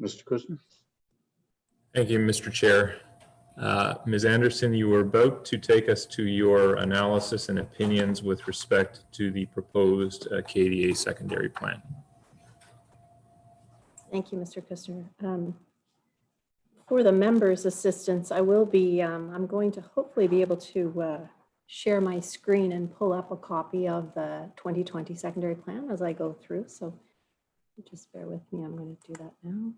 Mr. Kushner. Thank you, Mr. Chair. Ms. Anderson, you were about to take us to your analysis and opinions with respect to the proposed KDA secondary plan. Thank you, Mr. Kushner. For the members' assistance, I will be, I'm going to hopefully be able to share my screen and pull up a copy of the 2020 secondary plan as I go through. So just bear with me, I'm going to do that now.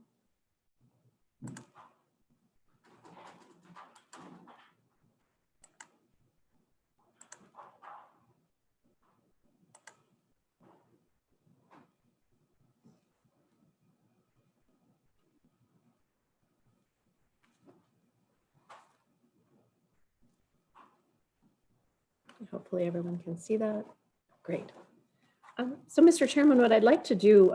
Hopefully everyone can see that. Great. So Mr. Chairman, what I'd like to do,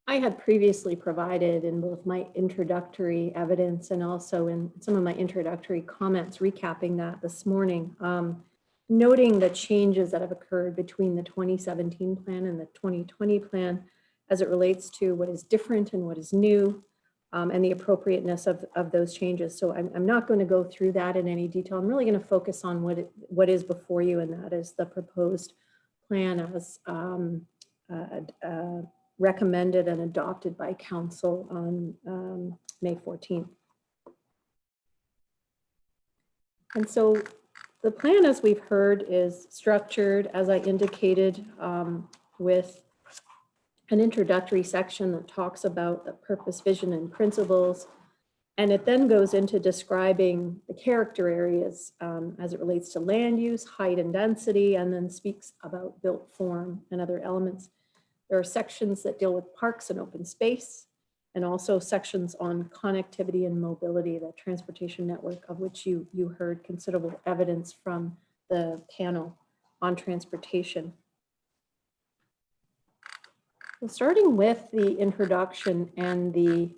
I had previously provided in both my introductory evidence and also in some of my introductory comments, recapping that this morning, noting the changes that have occurred between the 2017 plan and the 2020 plan as it relates to what is different and what is new. And the appropriateness of those changes. So I'm not going to go through that in any detail. I'm really going to focus on what is before you, and that is the proposed plan as recommended and adopted by Council on May 14th. And so the plan, as we've heard, is structured, as I indicated, with an introductory section that talks about the purpose, vision, and principles. And it then goes into describing the character areas as it relates to land use, height, and density, and then speaks about built form and other elements. There are sections that deal with parks and open space, and also sections on connectivity and mobility, the transportation network, of which you heard considerable evidence from the panel on transportation. Starting with the introduction and the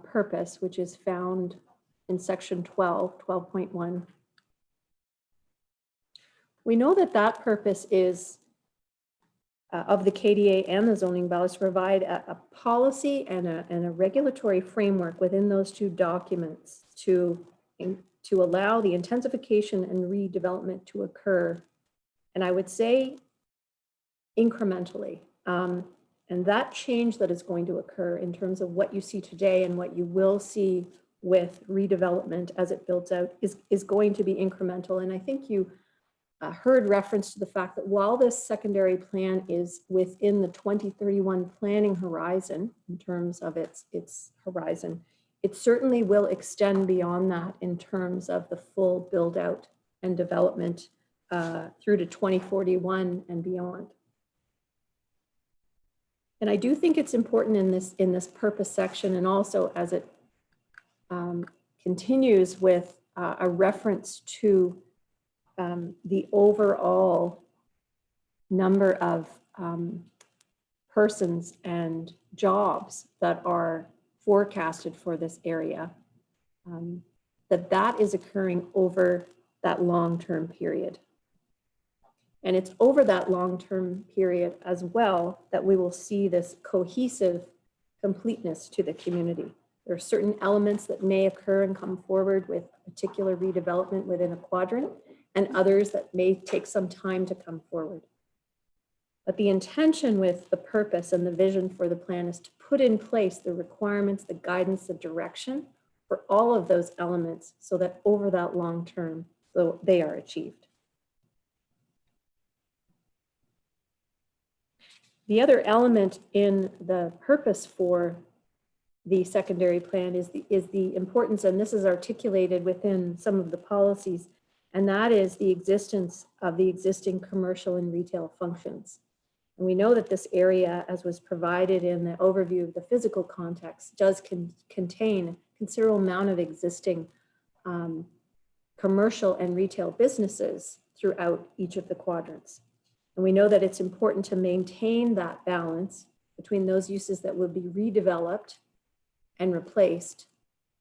purpose, which is found in section 12.1. We know that that purpose is of the KDA and the zoning bylaws to provide a policy and a regulatory framework within those two documents to allow the intensification and redevelopment to occur. And I would say incrementally. And that change that is going to occur in terms of what you see today and what you will see with redevelopment as it builds out is going to be incremental. And I think you heard reference to the fact that while this secondary plan is within the 2031 planning horizon in terms of its horizon, it certainly will extend beyond that in terms of the full build out and development through to 2041 and beyond. And I do think it's important in this purpose section, and also as it continues with a reference to the overall number of persons and jobs that are forecasted for this area, that is occurring over that long-term period. And it's over that long-term period as well that we will see this cohesive completeness to the community. There are certain elements that may occur and come forward with particular redevelopment within a quadrant, and others that may take some time to come forward. But the intention with the purpose and the vision for the plan is to put in place the requirements, the guidance, the direction for all of those elements so that over that long term, so they are achieved. The other element in the purpose for the secondary plan is the importance, and this is articulated within some of the policies, and that is the existence of the existing commercial and retail functions. And we know that this area, as was provided in the overview of the physical context, does contain a considerable amount of existing commercial and retail businesses throughout each of the quadrants. And we know that it's important to maintain that balance between those uses that will be redeveloped and replaced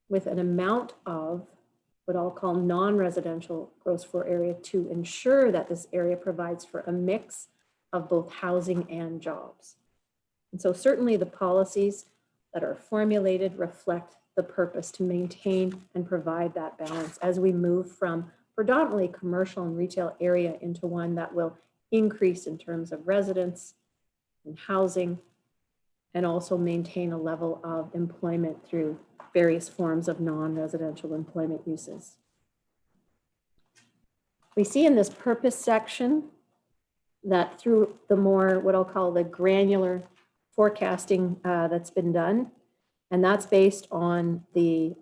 with an amount of what I'll call non-residential gross floor area to ensure that this area provides for a mix of both housing and jobs. And so certainly the policies that are formulated reflect the purpose to maintain and provide that balance as we move from predominantly commercial and retail area into one that will increase in terms of residents and housing, and also maintain a level of employment through various forms of non-residential employment uses. We see in this purpose section that through the more, what I'll call the granular forecasting that's been done, and that's based on the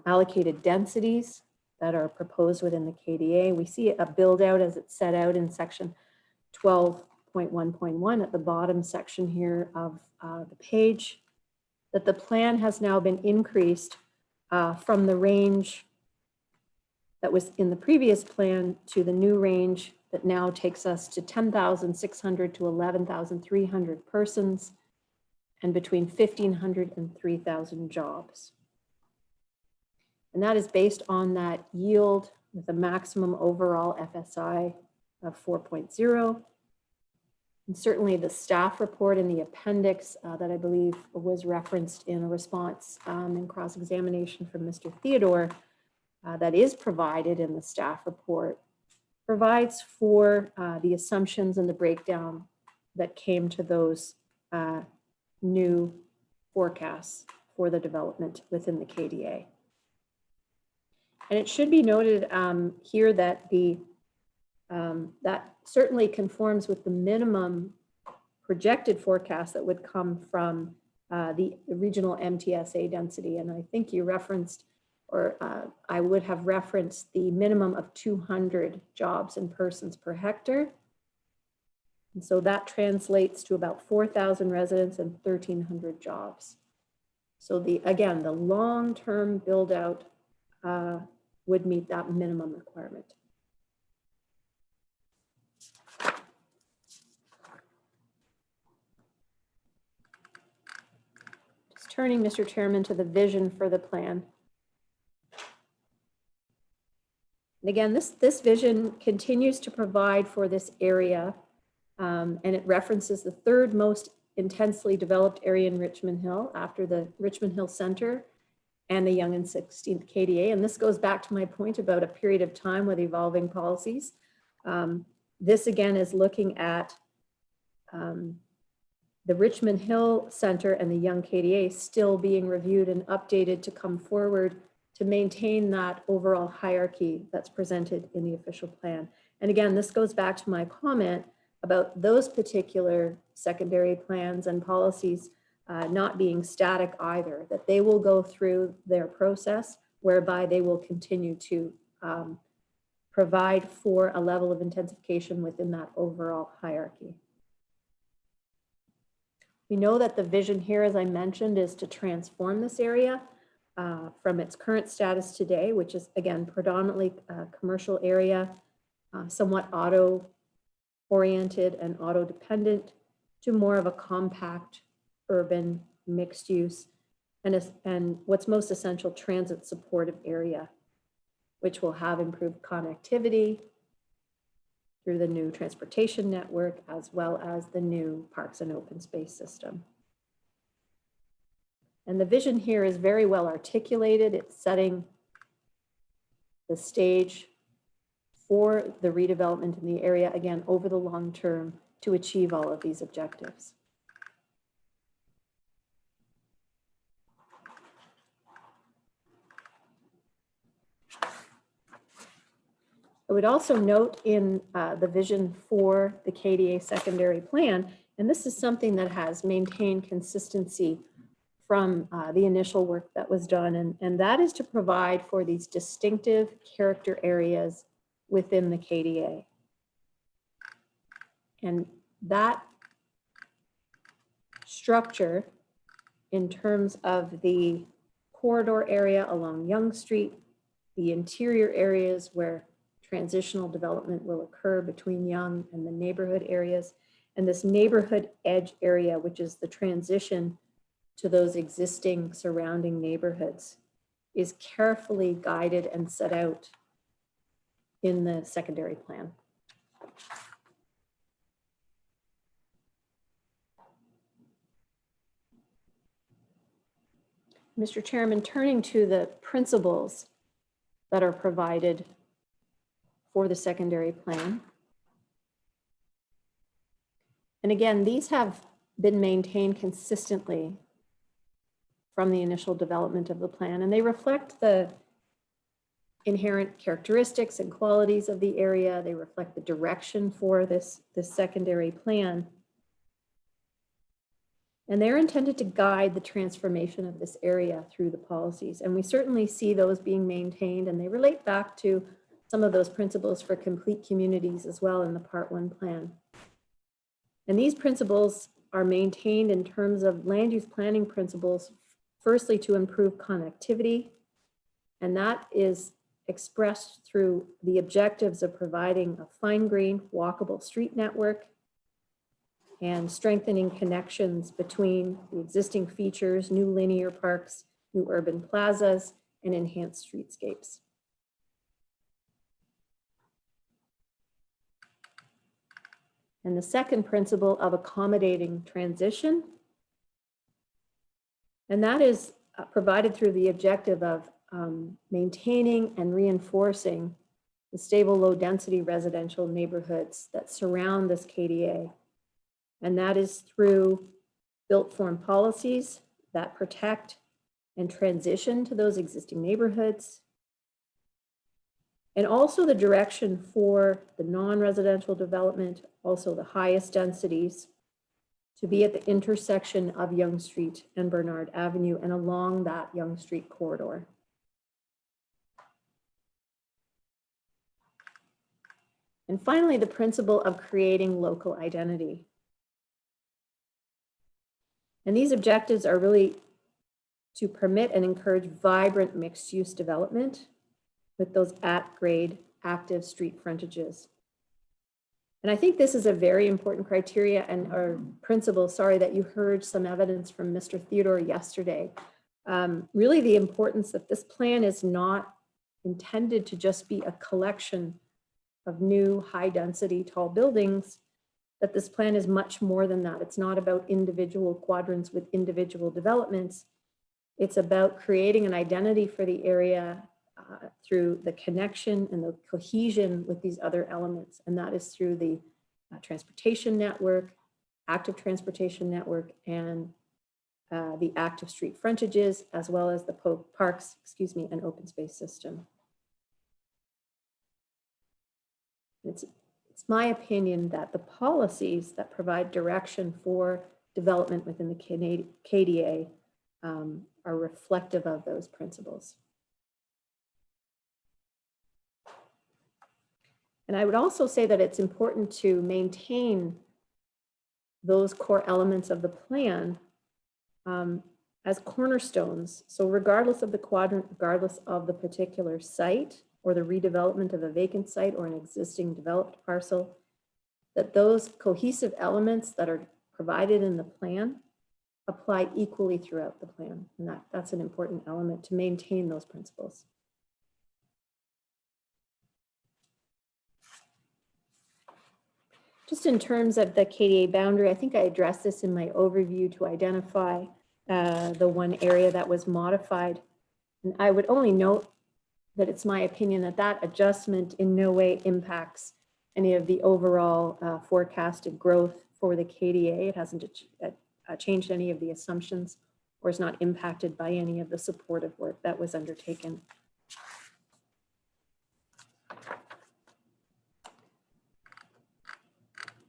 allocated densities that are proposed within the KDA. We see a build out as it's set out in section 12.1.1 at the bottom section here of the page, that the plan has now been increased from the range that was in the previous plan to the new range that now takes us to 10,600 to 11,300 persons and between 1,500 and 3,000 jobs. And that is based on that yield with a maximum overall FSI of 4.0. And certainly the staff report in the appendix that I believe was referenced in a response in cross-examination from Mr. Theodore that is provided in the staff report provides for the assumptions and the breakdown that came to those new forecasts for the development within the KDA. And it should be noted here that that certainly conforms with the minimum projected forecast that would come from the regional MTSA density. And I think you referenced, or I would have referenced, the minimum of 200 jobs and persons per hectare. And so that translates to about 4,000 residents and 1,300 jobs. So again, the long-term build out would meet that minimum requirement. Just turning, Mr. Chairman, to the vision for the plan. And again, this vision continues to provide for this area, and it references the third most intensely developed area in Richmond Hill after the Richmond Hill Center and the Yonge and 16th KDA. And this goes back to my point about a period of time with evolving policies. This again is looking at the Richmond Hill Center and the Yonge KDA still being reviewed and updated to come forward to maintain that overall hierarchy that's presented in the official plan. And again, this goes back to my comment about those particular secondary plans and policies not being static either, that they will go through their process whereby they will continue to provide for a level of intensification within that overall hierarchy. We know that the vision here, as I mentioned, is to transform this area from its current status today, which is again predominantly a commercial area, somewhat auto-oriented and auto-dependent, to more of a compact, urban, mixed use, and what's most essential, transit supportive area, which will have improved connectivity through the new transportation network, as well as the new parks and open space system. And the vision here is very well articulated. It's setting the stage for the redevelopment in the area, again, over the long term to achieve all of these objectives. I would also note in the vision for the KDA secondary plan, and this is something that has maintained consistency from the initial work that was done, and that is to provide for these distinctive character areas within the KDA. And that structure in terms of the corridor area along Yonge Street, the interior areas where transitional development will occur between Yonge and the neighborhood areas, and this neighborhood edge area, which is the transition to those existing surrounding neighborhoods, is carefully guided and set out in the secondary plan. Mr. Chairman, turning to the principles that are provided for the secondary plan. And again, these have been maintained consistently from the initial development of the plan, and they reflect the inherent characteristics and qualities of the area. They reflect the direction for this secondary plan. And they're intended to guide the transformation of this area through the policies. And we certainly see those being maintained, and they relate back to some of those principles for complete communities as well in the Part 1 plan. And these principles are maintained in terms of land use planning principles, firstly to improve connectivity, and that is expressed through the objectives of providing a fine-grained walkable street network and strengthening connections between the existing features, new linear parks, new urban plazas, and enhanced streetscapes. And the second principle of accommodating transition, and that is provided through the objective of maintaining and reinforcing the stable low-density residential neighborhoods that surround this KDA. And that is through built form policies that protect and transition to those existing neighborhoods. And also the direction for the non-residential development, also the highest densities, to be at the intersection of Yonge Street and Bernard Avenue and along that Yonge Street corridor. And finally, the principle of creating local identity. And these objectives are really to permit and encourage vibrant mixed-use development with those at-grade active street frontages. And I think this is a very important criteria and or principle, sorry, that you heard some evidence from Mr. Theodore yesterday. Really the importance that this plan is not intended to just be a collection of new high-density tall buildings, that this plan is much more than that. It's not about individual quadrants with individual developments. It's about creating an identity for the area through the connection and the cohesion with these other elements. And that is through the transportation network, active transportation network, and the active street frontages, as well as the parks, and open space system. It's my opinion that the policies that provide direction for development within the KDA are reflective of those principles. And I would also say that it's important to maintain those core elements of the plan as cornerstones. So regardless of the quadrant, regardless of the particular site or the redevelopment of a vacant site or an existing developed parcel, that those cohesive elements that are provided in the plan apply equally throughout the plan. And that's an important element to maintain those principles. Just in terms of the KDA boundary, I think I addressed this in my overview to identify the one area that was modified. And I would only note that it's my opinion that that adjustment in no way impacts any of the overall forecasted growth for the KDA. It hasn't changed any of the assumptions or is not impacted by any of the supportive work that was undertaken.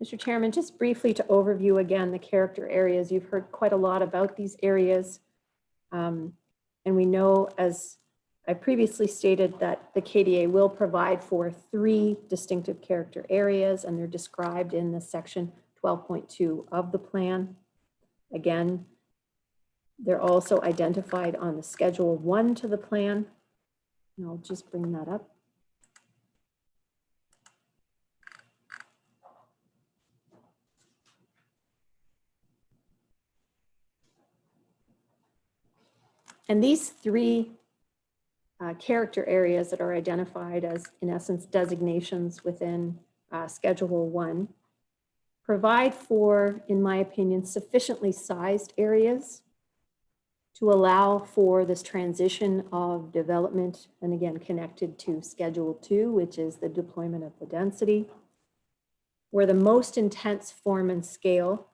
Mr. Chairman, just briefly to overview again the character areas. You've heard quite a lot about these areas. And we know, as I previously stated, that the KDA will provide for 3 distinctive character areas, and they're described in the section 12.2 of the plan. Again, they're also identified on the Schedule 1 to the plan. And I'll just bring that up. And these 3 character areas that are identified as, in essence, designations within Schedule 1 provide for, in my opinion, sufficiently sized areas to allow for this transition of development, and again, connected to Schedule 2, which is the deployment of the density, where the most intense form and scale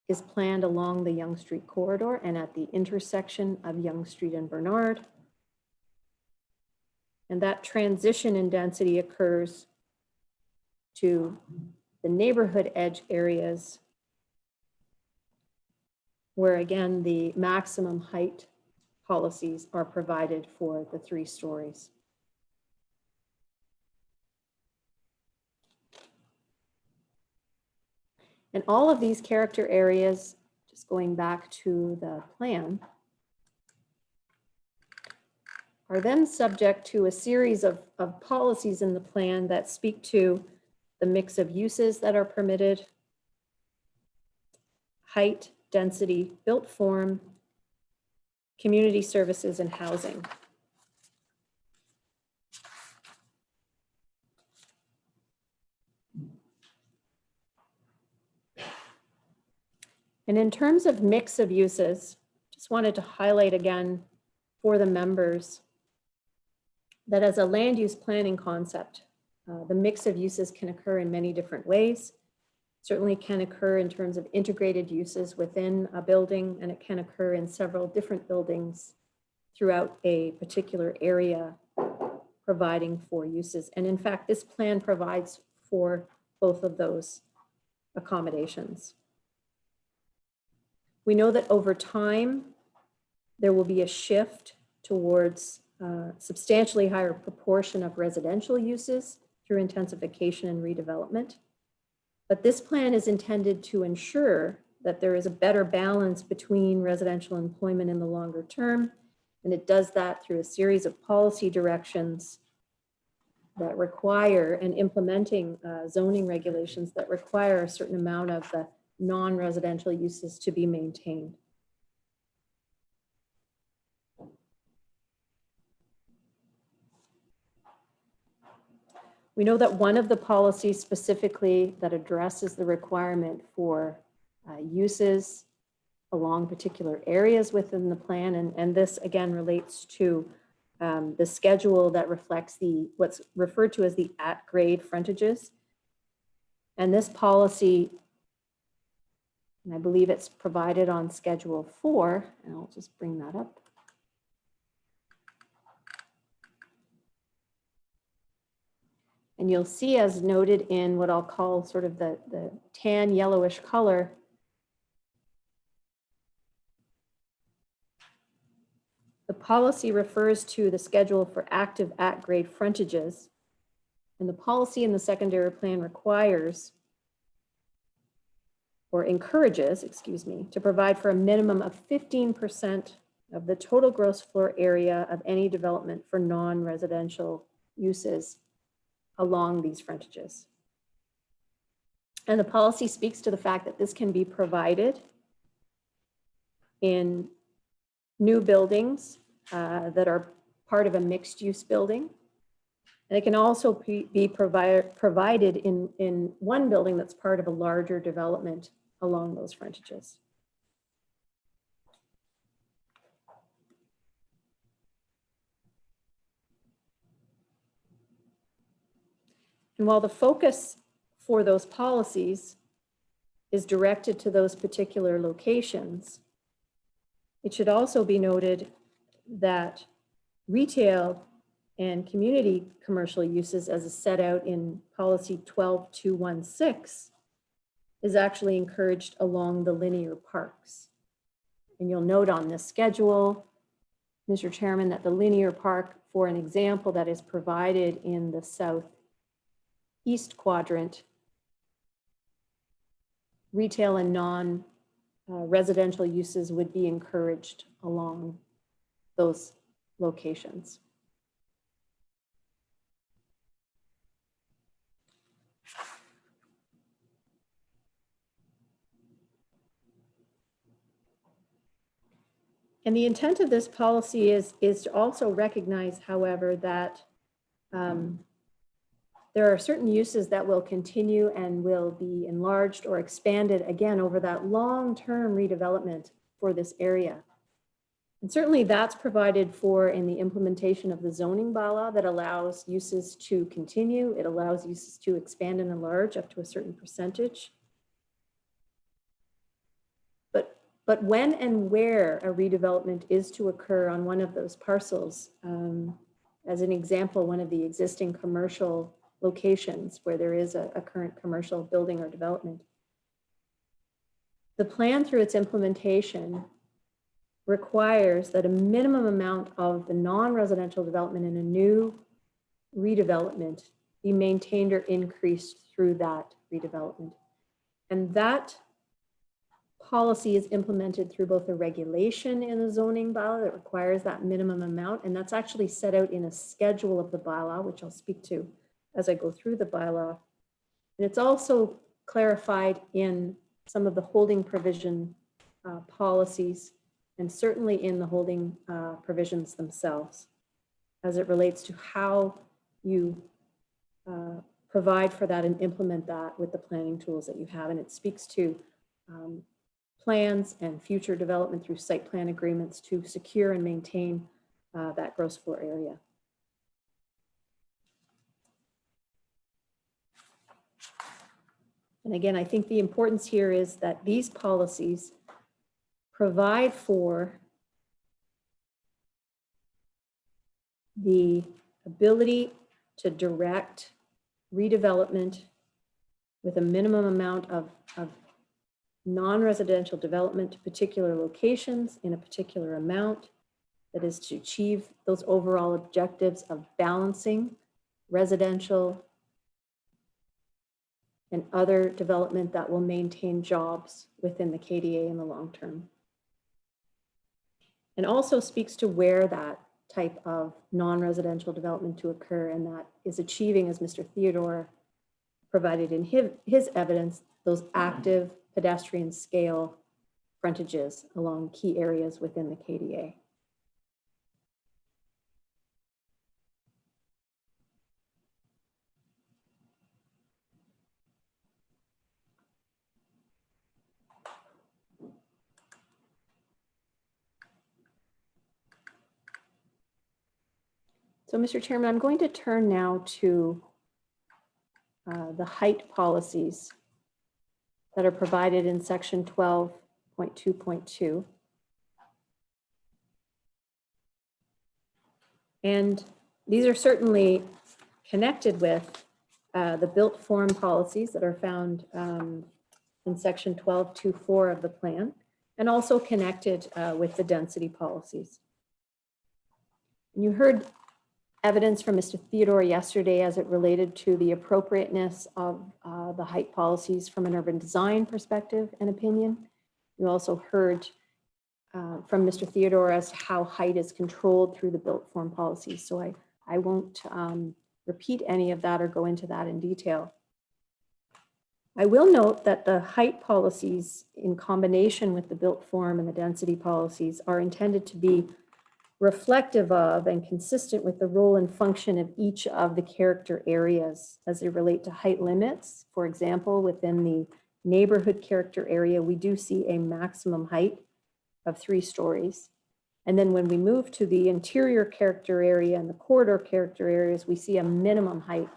is planned along the Yonge Street corridor and at the intersection of Yonge Street and Bernard. And that transition in density occurs to the neighborhood edge areas, where again, the maximum height policies are provided for the 3 stories. And all of these character areas, just going back to the plan, are then subject to a series of policies in the plan that speak to the mix of uses that are permitted, height, density, built form, community services, and housing. And in terms of mix of uses, just wanted to highlight again for the members that as a land use planning concept, the mix of uses can occur in many different ways. Certainly can occur in terms of integrated uses within a building, and it can occur in several different buildings throughout a particular area, providing for uses. And in fact, this plan provides for both of those accommodations. We know that over time, there will be a shift towards substantially higher proportion of residential uses through intensification and redevelopment. But this plan is intended to ensure that there is a better balance between residential employment in the longer term. And it does that through a series of policy directions that require, and implementing zoning regulations that require a certain amount of the non-residential uses to be maintained. We know that one of the policies specifically that addresses the requirement for uses along particular areas within the plan, and this again relates to the schedule that reflects what's referred to as the at-grade frontages. And this policy, and I believe it's provided on Schedule 4, and I'll just bring that up. And you'll see, as noted in what I'll call sort of the tan yellowish color, the policy refers to the schedule for active at-grade frontages. And the policy in the secondary plan requires, or encourages, excuse me, to provide for a minimum of 15% of the total gross floor area of any development for non-residential uses along these frontages. And the policy speaks to the fact that this can be provided in new buildings that are part of a mixed-use building. And it can also be provided in one building that's part of a larger development along those frontages. And while the focus for those policies is directed to those particular locations, it should also be noted that retail and community commercial uses, as is set out in policy 12216, is actually encouraged along the linear parks. And you'll note on this schedule, Mr. Chairman, that the linear park, for an example that is provided in the southeast quadrant, retail and non-residential uses would be encouraged along those locations. And the intent of this policy is to also recognize, however, that there are certain uses that will continue and will be enlarged or expanded again over that long-term redevelopment for this area. And certainly that's provided for in the implementation of the zoning bylaw that allows uses to continue. It allows uses to expand and enlarge up to a certain percentage. But when and where a redevelopment is to occur on one of those parcels, as an example, one of the existing commercial locations where there is a current commercial building or development, the plan through its implementation requires that a minimum amount of the non-residential development in a new redevelopment be maintained or increased through that redevelopment. And that policy is implemented through both a regulation in the zoning bylaw that requires that minimum amount, and that's actually set out in a schedule of the bylaw, which I'll speak to as I go through the bylaw. And it's also clarified in some of the holding provision policies, and certainly in the holding provisions themselves, as it relates to how you provide for that and implement that with the planning tools that you have. And it speaks to plans and future development through site plan agreements to secure and maintain that gross floor area. And again, I think the importance here is that these policies provide for the ability to direct redevelopment with a minimum amount of non-residential development to particular locations in a particular amount that is to achieve those overall objectives of balancing residential and other development that will maintain jobs within the KDA in the long term. And also speaks to where that type of non-residential development to occur, and that is achieving, as Mr. Theodore provided in his evidence, those active pedestrian scale frontages along key areas within the KDA. So, Mr. Chairman, I'm going to turn now to the height policies that are provided in section 12.2.2. And these are certainly connected with the built form policies that are found in section 12.2.4 of the plan, and also connected with the density policies. And you heard evidence from Mr. Theodore yesterday as it related to the appropriateness of the height policies from an urban design perspective and opinion. You also heard from Mr. Theodore as to how height is controlled through the built form policies. So I won't repeat any of that or go into that in detail. I will note that the height policies in combination with the built form and the density policies are intended to be reflective of and consistent with the role and function of each of the character areas as they relate to height limits. For example, within the neighborhood character area, we do see a maximum height of 3 stories. And then when we move to the interior character area and the corridor character areas, we see a minimum height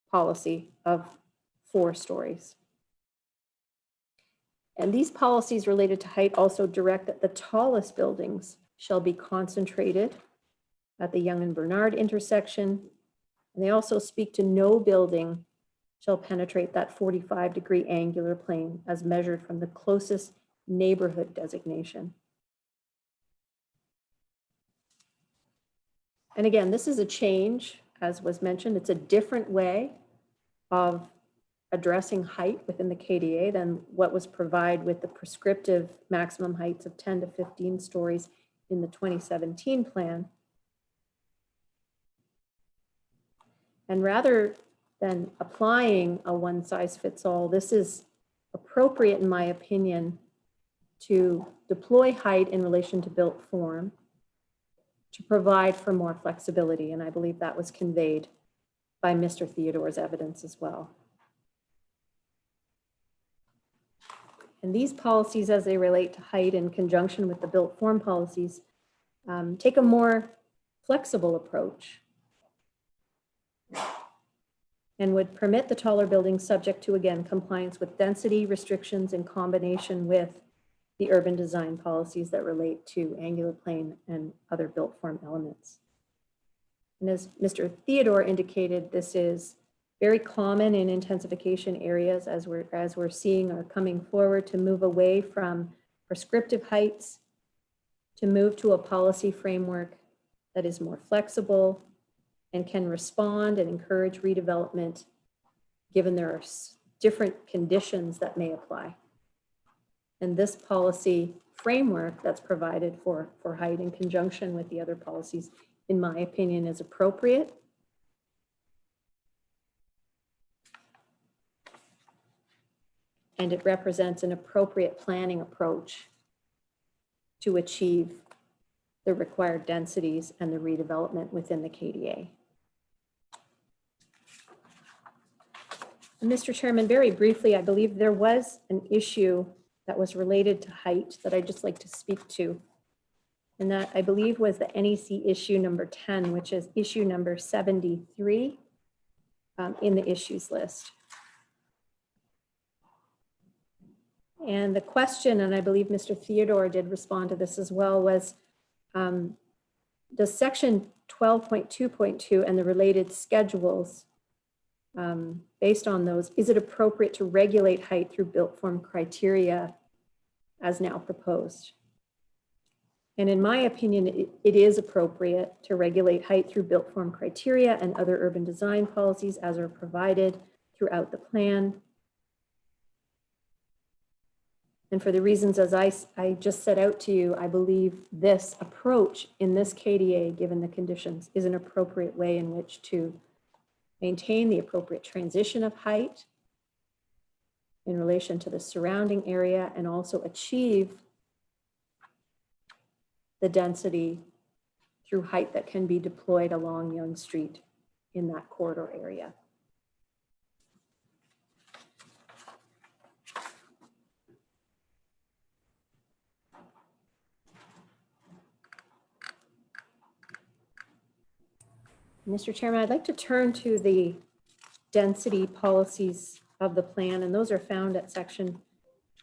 policy of 4 stories. And these policies related to height also direct that the tallest buildings shall be concentrated at the Yonge and Bernard intersection. And they also speak to no building shall penetrate that 45-degree angular plane as measured from the closest neighborhood designation. And again, this is a change, as was mentioned. It's a different way of addressing height within the KDA than what was provided with the prescriptive maximum heights of 10 to 15 stories in the 2017 plan. And rather than applying a one-size-fits-all, this is appropriate, in my opinion, to deploy height in relation to built form to provide for more flexibility. And I believe that was conveyed by Mr. Theodore's evidence as well. And these policies, as they relate to height in conjunction with the built form policies, take a more flexible approach and would permit the taller buildings subject to, again, compliance with density restrictions in combination with the urban design policies that relate to angular plane and other built form elements. And as Mr. Theodore indicated, this is very common in intensification areas as we're seeing are coming forward to move away from prescriptive heights to move to a policy framework that is more flexible and can respond and encourage redevelopment given there are different conditions that may apply. And this policy framework that's provided for height in conjunction with the other policies, in my opinion, is appropriate. And it represents an appropriate planning approach to achieve the required densities and the redevelopment within the KDA. And Mr. Chairman, very briefly, I believe there was an issue that was related to height that I'd just like to speak to. And that I believe was the NEC issue number 10, which is issue number 73 in the issues list. And the question, and I believe Mr. Theodore did respond to this as well, was does section 12.2.2 and the related schedules, based on those, is it appropriate to regulate height through built form criteria as now proposed? And in my opinion, it is appropriate to regulate height through built form criteria and other urban design policies as are provided throughout the plan. And for the reasons as I just set out to you, I believe this approach in this KDA, given the conditions, is an appropriate way in which to maintain the appropriate transition of height in relation to the surrounding area and also achieve the density through height that can be deployed along Yonge Street in that corridor area. Mr. Chairman, I'd like to turn to the density policies of the plan, and those are found at section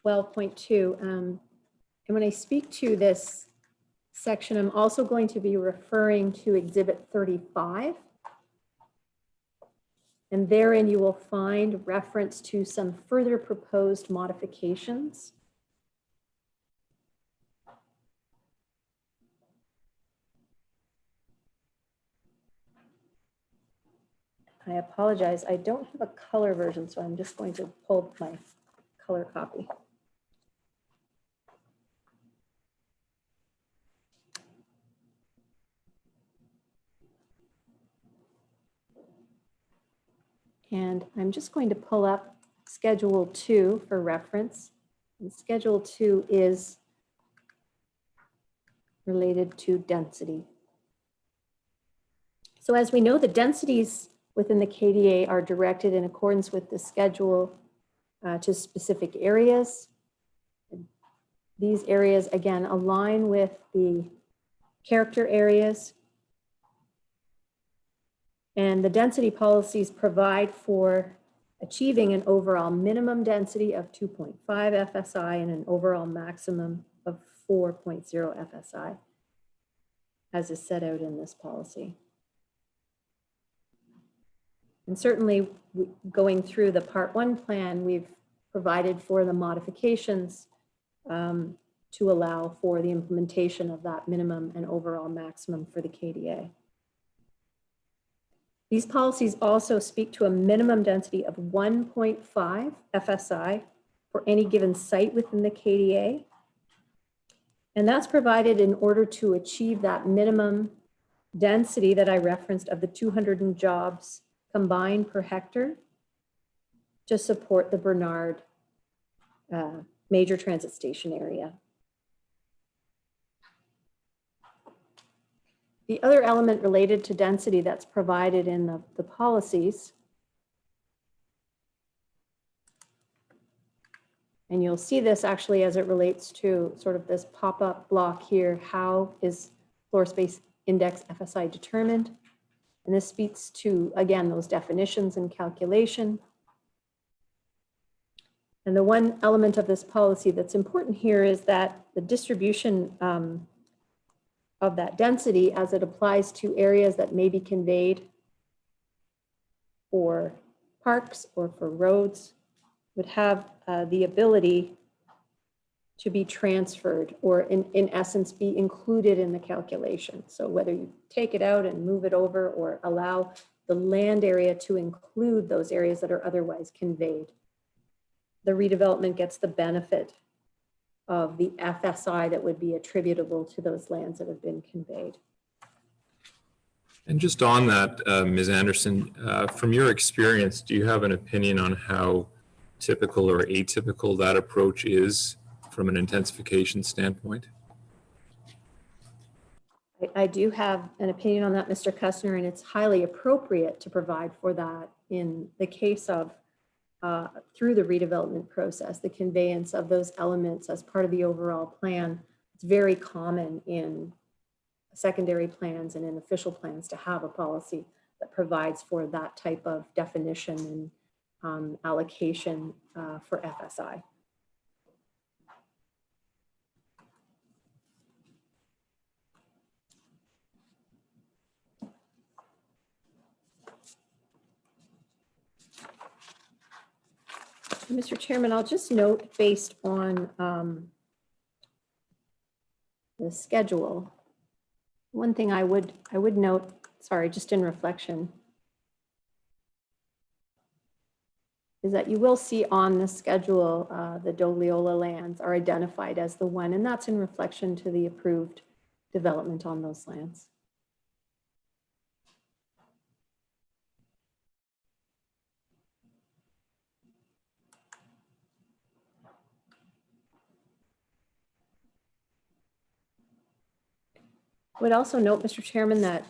12.2. And when I speak to this section, I'm also going to be referring to Exhibit 35. And therein you will find reference to some further proposed modifications. I apologize, I don't have a color version, so I'm just going to pull my color copy. And I'm just going to pull up Schedule 2 for reference. And Schedule 2 is related to density. So as we know, the densities within the KDA are directed in accordance with the schedule to specific areas. These areas, again, align with the character areas. And the density policies provide for achieving an overall minimum density of 2.5 FSI and an overall maximum of 4.0 FSI, as is set out in this policy. And certainly going through the Part 1 plan, we've provided for the modifications to allow for the implementation of that minimum and overall maximum for the KDA. These policies also speak to a minimum density of 1.5 FSI for any given site within the KDA. And that's provided in order to achieve that minimum density that I referenced of the 200 jobs combined per hectare to support the Bernard major transit station area. The other element related to density that's provided in the policies And you'll see this actually as it relates to sort of this pop-up block here. How is floor space index FSI determined? And this speaks to, again, those definitions and calculation. And the one element of this policy that's important here is that the distribution of that density as it applies to areas that may be conveyed for parks or for roads would have the ability to be transferred, or in essence be included in the calculation. So whether you take it out and move it over or allow the land area to include those areas that are otherwise conveyed, the redevelopment gets the benefit of the FSI that would be attributable to those lands that have been conveyed. And just on that, Ms. Anderson, from your experience, do you have an opinion on how typical or atypical that approach is from an intensification standpoint? I do have an opinion on that, Mr. Kustner, and it's highly appropriate to provide for that in the case of, through the redevelopment process, the conveyance of those elements as part of the overall plan. It's very common in secondary plans and in official plans to have a policy that provides for that type of definition and allocation for FSI. Mr. Chairman, I'll just note, based on the schedule, one thing I would note, sorry, just in reflection, is that you will see on the schedule the Dogliola lands are identified as the one, and that's in reflection to the approved development on those lands. I would also note, Mr. Chairman, that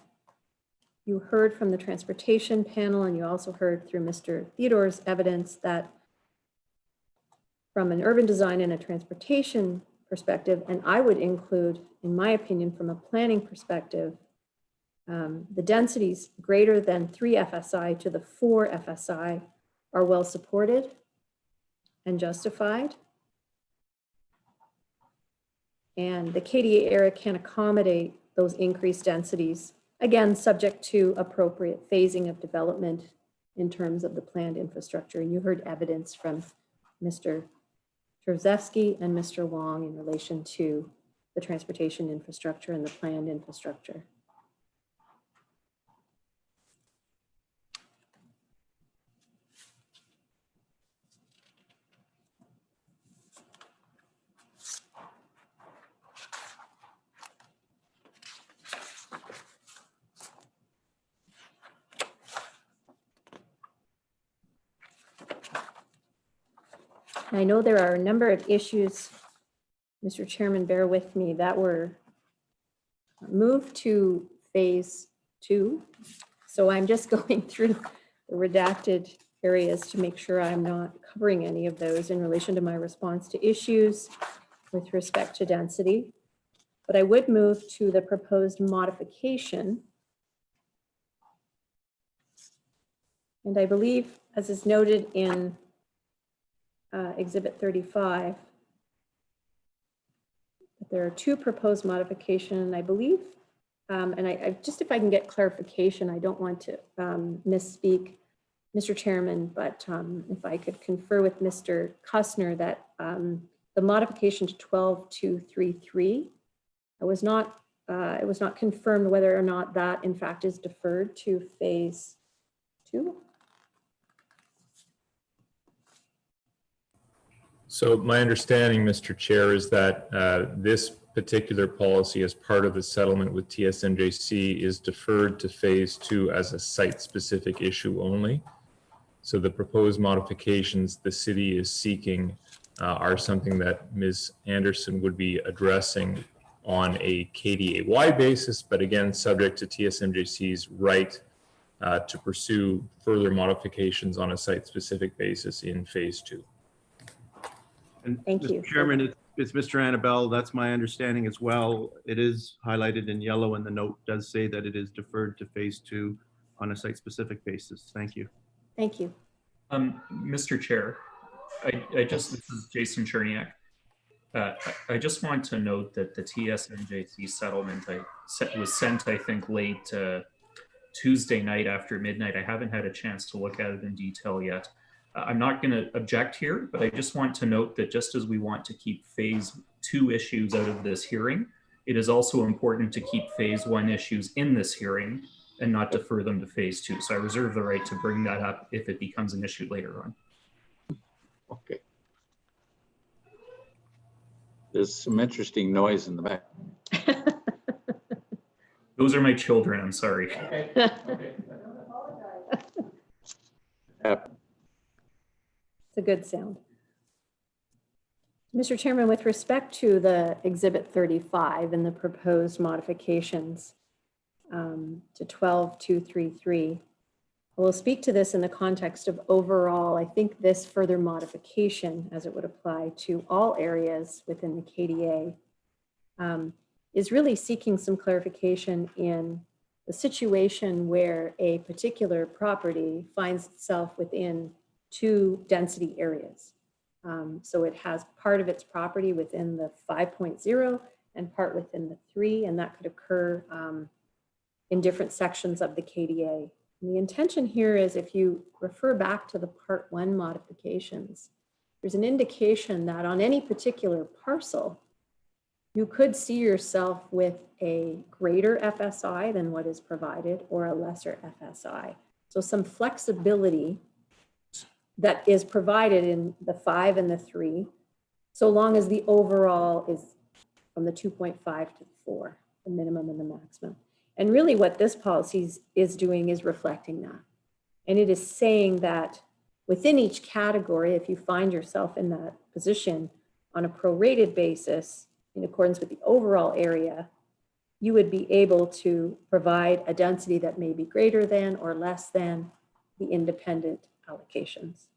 you heard from the transportation panel, and you also heard through Mr. Theodore's evidence that from an urban design and a transportation perspective, and I would include, in my opinion, from a planning perspective, the densities greater than 3 FSI to the 4 FSI are well supported and justified. And the KDA area can accommodate those increased densities, again, subject to appropriate phasing of development in terms of the planned infrastructure. And you heard evidence from Mr. Trzewski and Mr. Wong in relation to the transportation infrastructure and the planned infrastructure. I know there are a number of issues, Mr. Chairman, bear with me, that were moved to phase 2. So I'm just going through the redacted areas to make sure I'm not covering any of those in relation to my response to issues with respect to density. But I would move to the proposed modification. And I believe, as is noted in Exhibit 35, there are 2 proposed modifications, and I believe, and I just, if I can get clarification, I don't want to misspeak, Mr. Chairman, but if I could confer with Mr. Kustner that the modification to 12233, it was not confirmed whether or not that in fact is deferred to phase 2. So my understanding, Mr. Chair, is that this particular policy as part of the settlement with TSMJC is deferred to phase 2 as a site-specific issue only. So the proposed modifications the city is seeking are something that Ms. Anderson would be addressing on a KDA-wide basis, but again, subject to TSMJC's right to pursue further modifications on a site-specific basis in phase 2. And Thank you. Mr. Chairman, it's Mr. Annabelle. That's my understanding as well. It is highlighted in yellow and the note does say that it is deferred to phase 2 on a site-specific basis. Thank you. Thank you. Mr. Chair, this is Jason Cherniak. I just want to note that the TSNJC settlement was sent, I think, late Tuesday night after midnight. I haven't had a chance to look at it in detail yet. I'm not going to object here, but I just want to note that just as we want to keep phase 2 issues out of this hearing, it is also important to keep phase 1 issues in this hearing and not defer them to phase 2. So I reserve the right to bring that up if it becomes an issue later on. Okay. There's some interesting noise in the back. Those are my children, I'm sorry. It's a good sound. Mr. Chairman, with respect to the Exhibit 35 and the proposed modifications to 12233, I will speak to this in the context of overall. I think this further modification, as it would apply to all areas within the KDA, is really seeking some clarification in the situation where a particular property finds itself within 2 density areas. So it has part of its property within the 5.0 and part within the 3, and that could occur in different sections of the KDA. And the intention here is, if you refer back to the Part 1 modifications, there's an indication that on any particular parcel, you could see yourself with a greater FSI than what is provided or a lesser FSI. So some flexibility that is provided in the 5 and the 3, so long as the overall is from the 2.5 to the 4, the minimum and the maximum. And really what this policy is doing is reflecting that. And it is saying that within each category, if you find yourself in that position on a prorated basis, in accordance with the overall area, you would be able to provide a density that may be greater than or less than the independent allocations.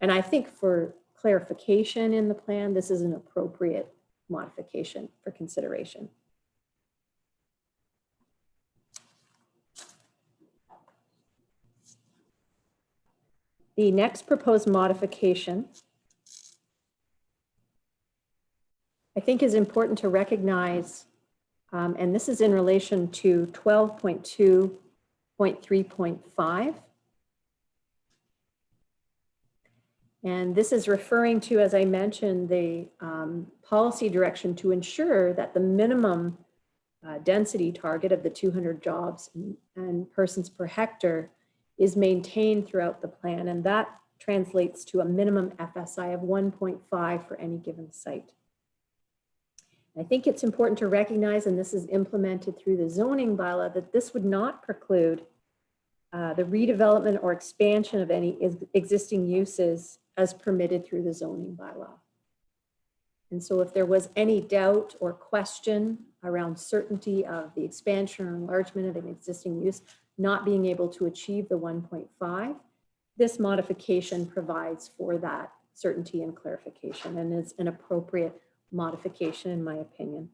And I think for clarification in the plan, this is an appropriate modification for consideration. The next proposed modification, I think, is important to recognize, and this is in relation to 12.2.3.5. And this is referring to, as I mentioned, the policy direction to ensure that the minimum density target of the 200 jobs and persons per hectare is maintained throughout the plan. And that translates to a minimum FSI of 1.5 for any given site. I think it's important to recognize, and this is implemented through the zoning bylaw, that this would not preclude the redevelopment or expansion of any existing uses as permitted through the zoning bylaw. And so if there was any doubt or question around certainty of the expansion or enlargement of an existing use not being able to achieve the 1.5, this modification provides for that certainty and clarification, and is an appropriate modification in my opinion.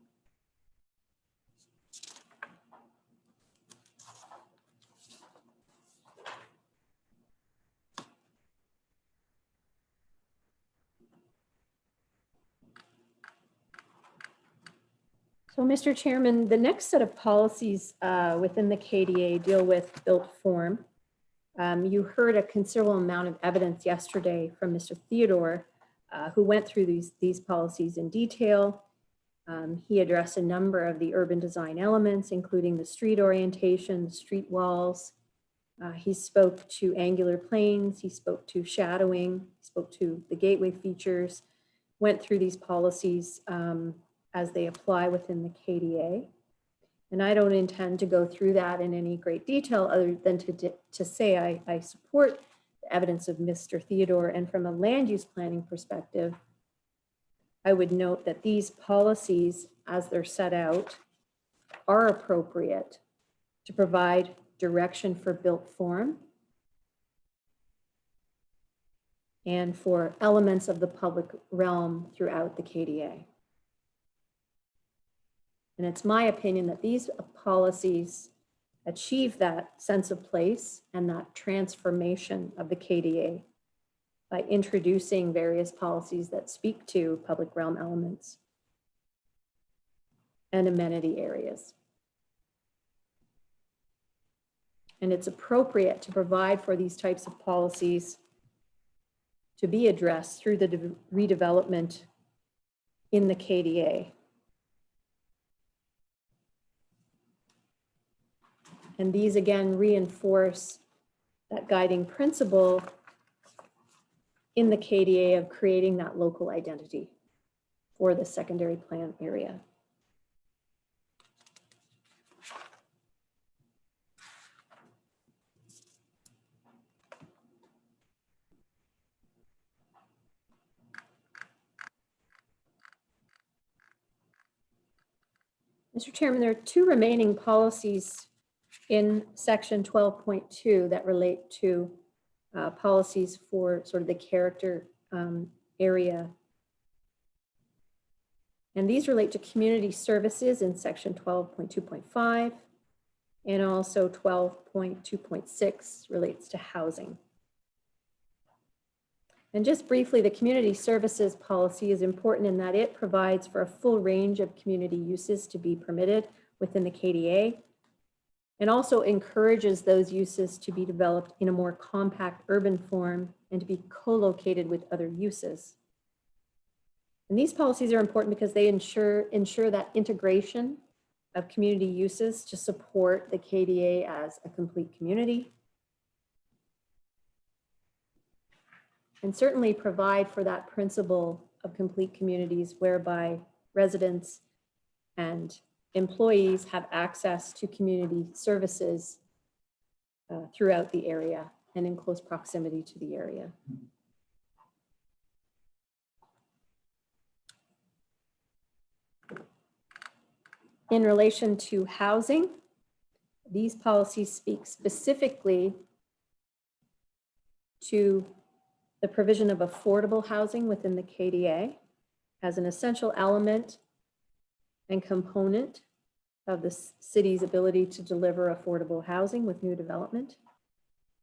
So, Mr. Chairman, the next set of policies within the KDA deal with built form. You heard a considerable amount of evidence yesterday from Mr. Theodore, who went through these policies in detail. He addressed a number of the urban design elements, including the street orientation, the street walls. He spoke to angular planes, he spoke to shadowing, he spoke to the gateway features, went through these policies as they apply within the KDA. And I don't intend to go through that in any great detail other than to say I support the evidence of Mr. Theodore. And from a land use planning perspective, I would note that these policies, as they're set out, are appropriate to provide direction for built form and for elements of the public realm throughout the KDA. And it's my opinion that these policies achieve that sense of place and that transformation of the KDA by introducing various policies that speak to public realm elements and amenity areas. And it's appropriate to provide for these types of policies to be addressed through the redevelopment in the KDA. And these again reinforce that guiding principle in the KDA of creating that local identity for the secondary plan area. Mr. Chairman, there are two remaining policies in section 12.2 that relate to policies for sort of the character area. And these relate to community services in section 12.2.5 and also 12.2.6 relates to housing. And just briefly, the community services policy is important in that it provides for a full range of community uses to be permitted within the KDA and also encourages those uses to be developed in a more compact urban form and to be co-located with other uses. And these policies are important because they ensure that integration of community uses to support the KDA as a complete community. And certainly provide for that principle of complete communities whereby residents and employees have access to community services throughout the area and in close proximity to the area. In relation to housing, these policies speak specifically to the provision of affordable housing within the KDA as an essential element and component of the city's ability to deliver affordable housing with new development.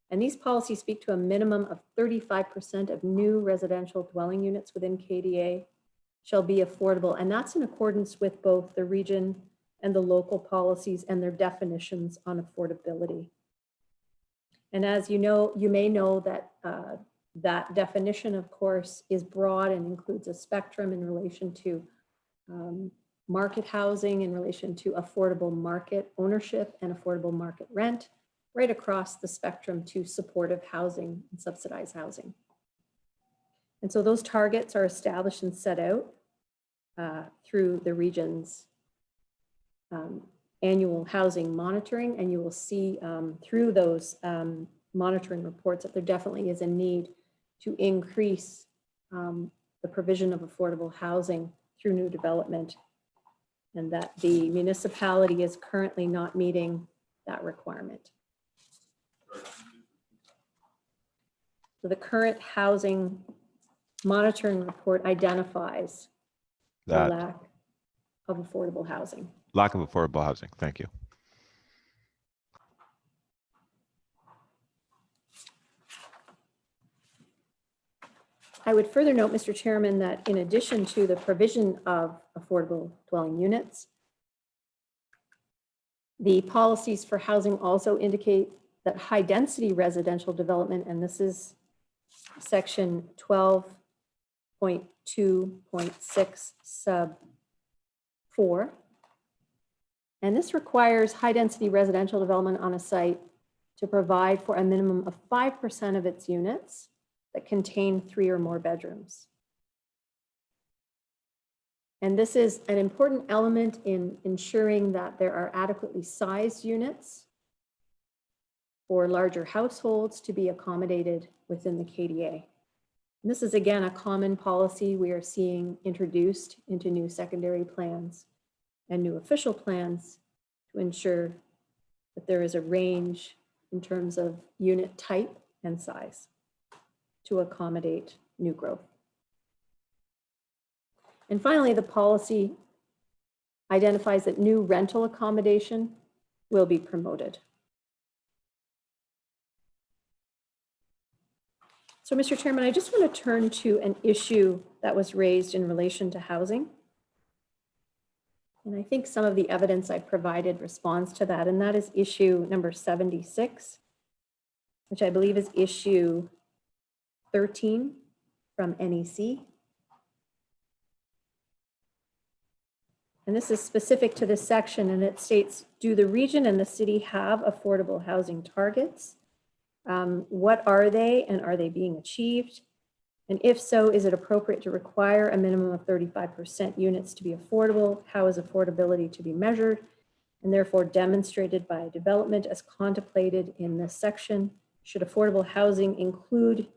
And these policies speak to a minimum of 35% of new residential dwelling units within KDA shall be affordable. And that's in accordance with both the region and the local policies and their definitions on affordability. And as you know, you may know that that definition, of course, is broad and includes a spectrum in relation to market housing, in relation to affordable market ownership and affordable market rent, right across the spectrum to supportive housing and subsidized housing. And so those targets are established and set out through the region's annual housing monitoring. And you will see through those monitoring reports that there definitely is a need to increase the provision of affordable housing through new development, and that the municipality is currently not meeting that requirement. So the current housing monitoring report identifies the That lack of affordable housing. lack of affordable housing. Thank you. I would further note, Mr. Chairman, that in addition to the provision of affordable dwelling units, the policies for housing also indicate that high density residential development, and this is section 12.2.6 sub 4. And this requires high density residential development on a site to provide for a minimum of 5% of its units that contain 3 or more bedrooms. And this is an important element in ensuring that there are adequately sized units for larger households to be accommodated within the KDA. And this is again a common policy we are seeing introduced into new secondary plans and new official plans to ensure that there is a range in terms of unit type and size. to accommodate new growth. And finally, the policy identifies that new rental accommodation will be promoted. So, Mr. Chairman, I just want to turn to an issue that was raised in relation to housing. And I think some of the evidence I provided responds to that, and that is issue number 76, which I believe is issue 13 from NEC. And this is specific to this section, and it states, do the region and the city have affordable housing targets? What are they, and are they being achieved? And if so, is it appropriate to require a minimum of 35% units to be affordable? How is affordability to be measured and therefore demonstrated by development as contemplated in this section? Should affordable housing include,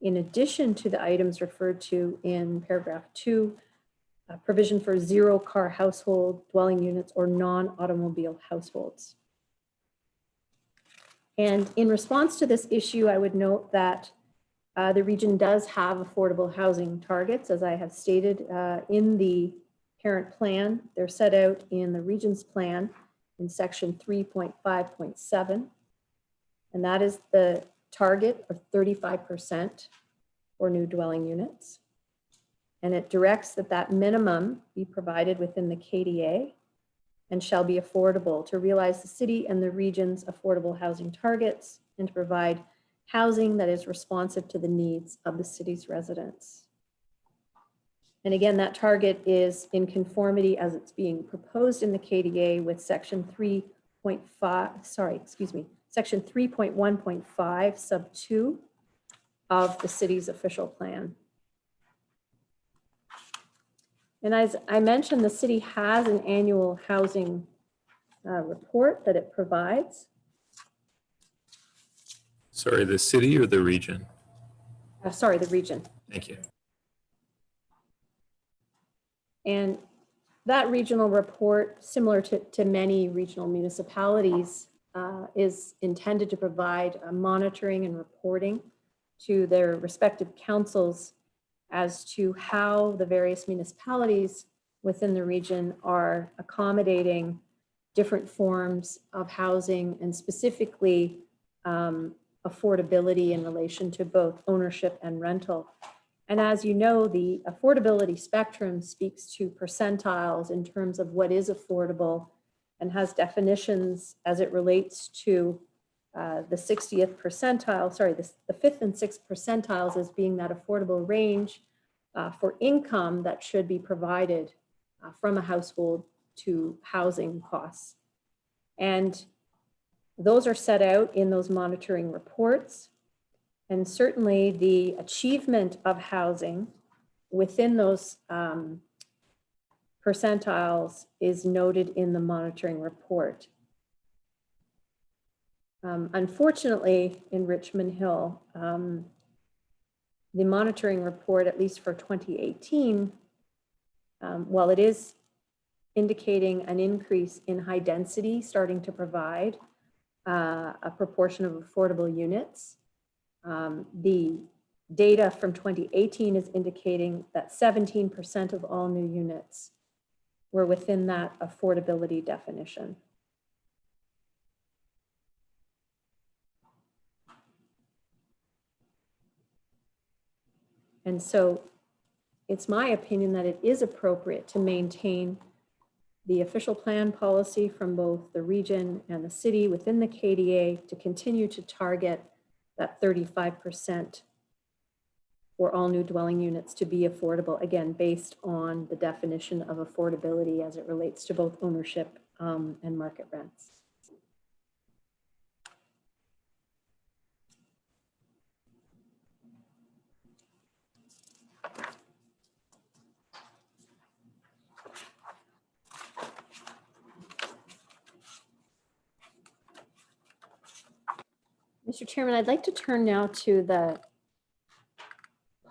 in addition to the items referred to in paragraph 2, provision for zero-car household dwelling units or non-automobile households? And in response to this issue, I would note that the region does have affordable housing targets, as I have stated in the parent plan. They're set out in the region's plan in section 3.5.7. And that is the target of 35% for new dwelling units. And it directs that that minimum be provided within the KDA and shall be affordable to realize the city and the region's affordable housing targets and to provide housing that is responsive to the needs of the city's residents. And again, that target is in conformity as it's being proposed in the KDA with section 3.1.5 sub 2 of the city's official plan. And as I mentioned, the city has an annual housing report that it provides. Sorry, the city or the region? Sorry, the region. Thank you. And that regional report, similar to many regional municipalities, is intended to provide monitoring and reporting to their respective councils as to how the various municipalities within the region are accommodating different forms of housing and specifically affordability in relation to both ownership and rental. And as you know, the affordability spectrum speaks to percentiles in terms of what is affordable and has definitions as it relates to the 60th percentile, the 5th and 6th percentiles as being that affordable range for income that should be provided from a household to housing costs. And those are set out in those monitoring reports. And certainly the achievement of housing within those percentiles is noted in the monitoring report. Unfortunately, in Richmond Hill, the monitoring report, at least for 2018, while it is indicating an increase in high density starting to provide a proportion of affordable units, the data from 2018 is indicating that 17% of all new units were within that affordability definition. And so it's my opinion that it is appropriate to maintain the official plan policy from both the region and the city within the KDA to continue to target that 35% for all new dwelling units to be affordable, again, based on the definition of affordability as it relates to both ownership and market rents. Mr. Chairman, I'd like to turn now to the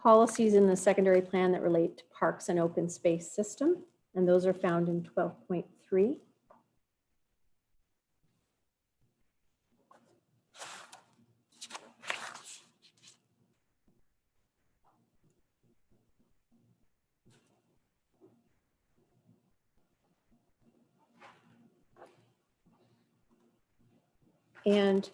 policies in the secondary plan that relate to parks and open space system, and those are found in 12.3. And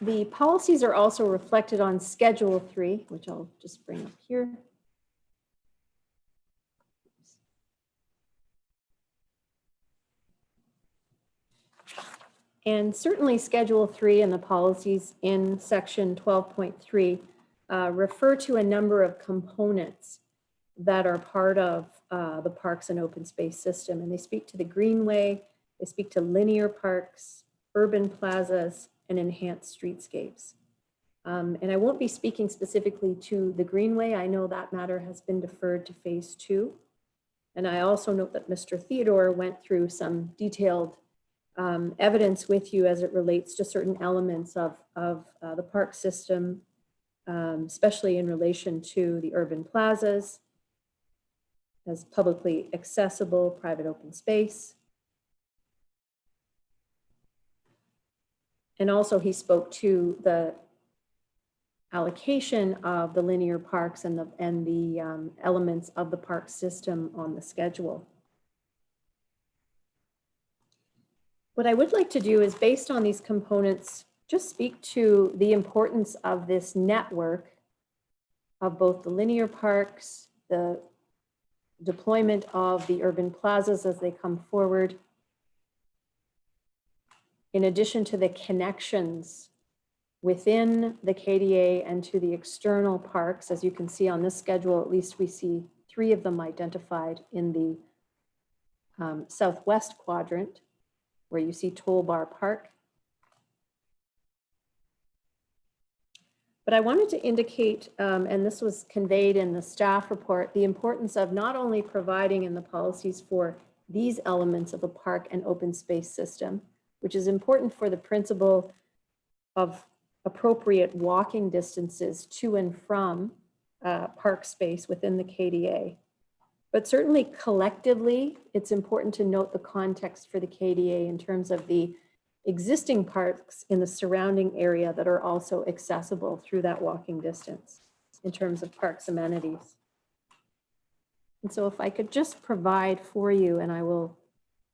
the policies are also reflected on Schedule 3, which I'll just bring up here. And certainly Schedule 3 and the policies in Section 12.3 refer to a number of components that are part of the parks and open space system. And they speak to the greenway, they speak to linear parks, urban plazas, and enhanced streetscapes. And I won't be speaking specifically to the greenway. I know that matter has been deferred to phase 2. And I also note that Mr. Theodore went through some detailed evidence with you as it relates to certain elements of the park system, especially in relation to the urban plazas as publicly accessible private open space. And also he spoke to the allocation of the linear parks and the elements of the park system on the schedule. What I would like to do is, based on these components, just speak to the importance of this network of both the linear parks, the deployment of the urban plazas as they come forward, in addition to the connections within the KDA and to the external parks. As you can see on this schedule, at least we see 3 of them identified in the southwest quadrant, where you see Toll Bar Park. But I wanted to indicate, and this was conveyed in the staff report, the importance of not only providing in the policies for these elements of a park and open space system, which is important for the principle of appropriate walking distances to and from park space within the KDA. But certainly collectively, it's important to note the context for the KDA in terms of the existing parks in the surrounding area that are also accessible through that walking distance in terms of parks amenities. And so if I could just provide for you, and I will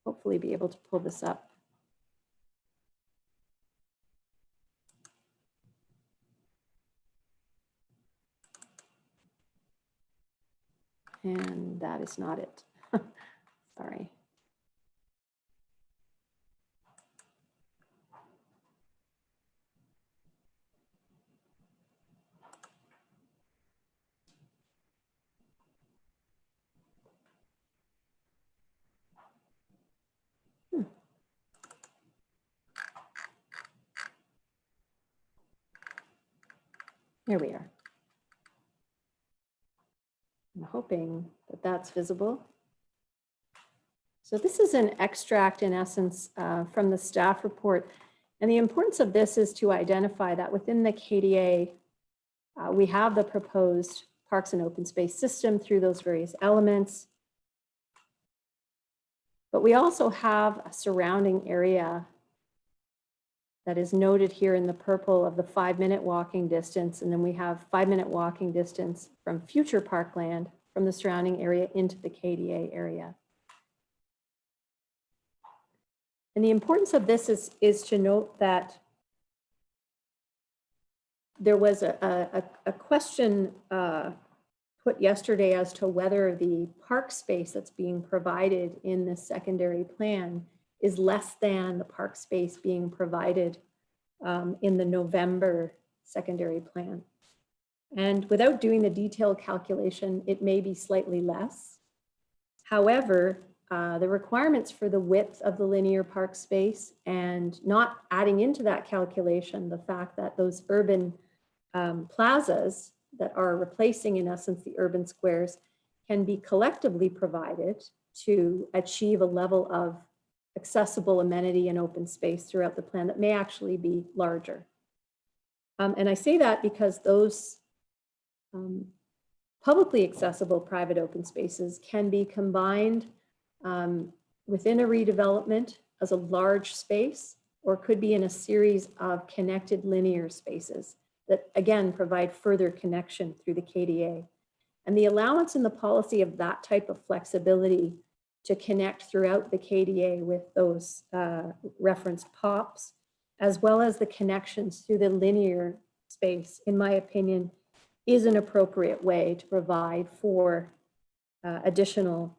hopefully be able to pull this up. And that is not it. Sorry. Here we are. I'm hoping that that's visible. So this is an extract, in essence, from the staff report. And the importance of this is to identify that within the KDA, we have the proposed parks and open space system through those various elements. But we also have a surrounding area that is noted here in the purple of the 5-minute walking distance. And then we have 5-minute walking distance from future parkland from the surrounding area into the KDA area. And the importance of this is to note that there was a question put yesterday as to whether the park space that's being provided in this secondary plan is less than the park space being provided in the November secondary plan. And without doing the detailed calculation, it may be slightly less. However, the requirements for the width of the linear park space and not adding into that calculation the fact that those urban plazas that are replacing, in essence, the urban squares can be collectively provided to achieve a level of accessible amenity and open space throughout the plan that may actually be larger. And I say that because those publicly accessible private open spaces can be combined within a redevelopment as a large space, or could be in a series of connected linear spaces that again provide further connection through the KDA. And the allowance in the policy of that type of flexibility to connect throughout the KDA with those referenced POPs, as well as the connections through the linear space, in my opinion, is an appropriate way to provide for additional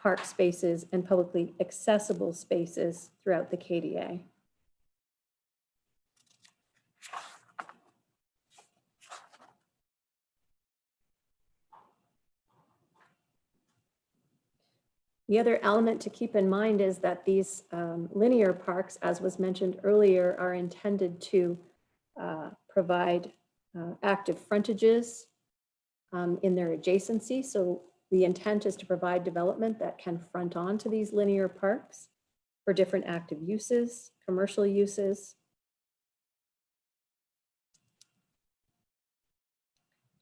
park spaces and publicly accessible spaces throughout the KDA. The other element to keep in mind is that these linear parks, as was mentioned earlier, are intended to provide active frontages in their adjacency. So the intent is to provide development that can front onto these linear parks for different active uses, commercial uses.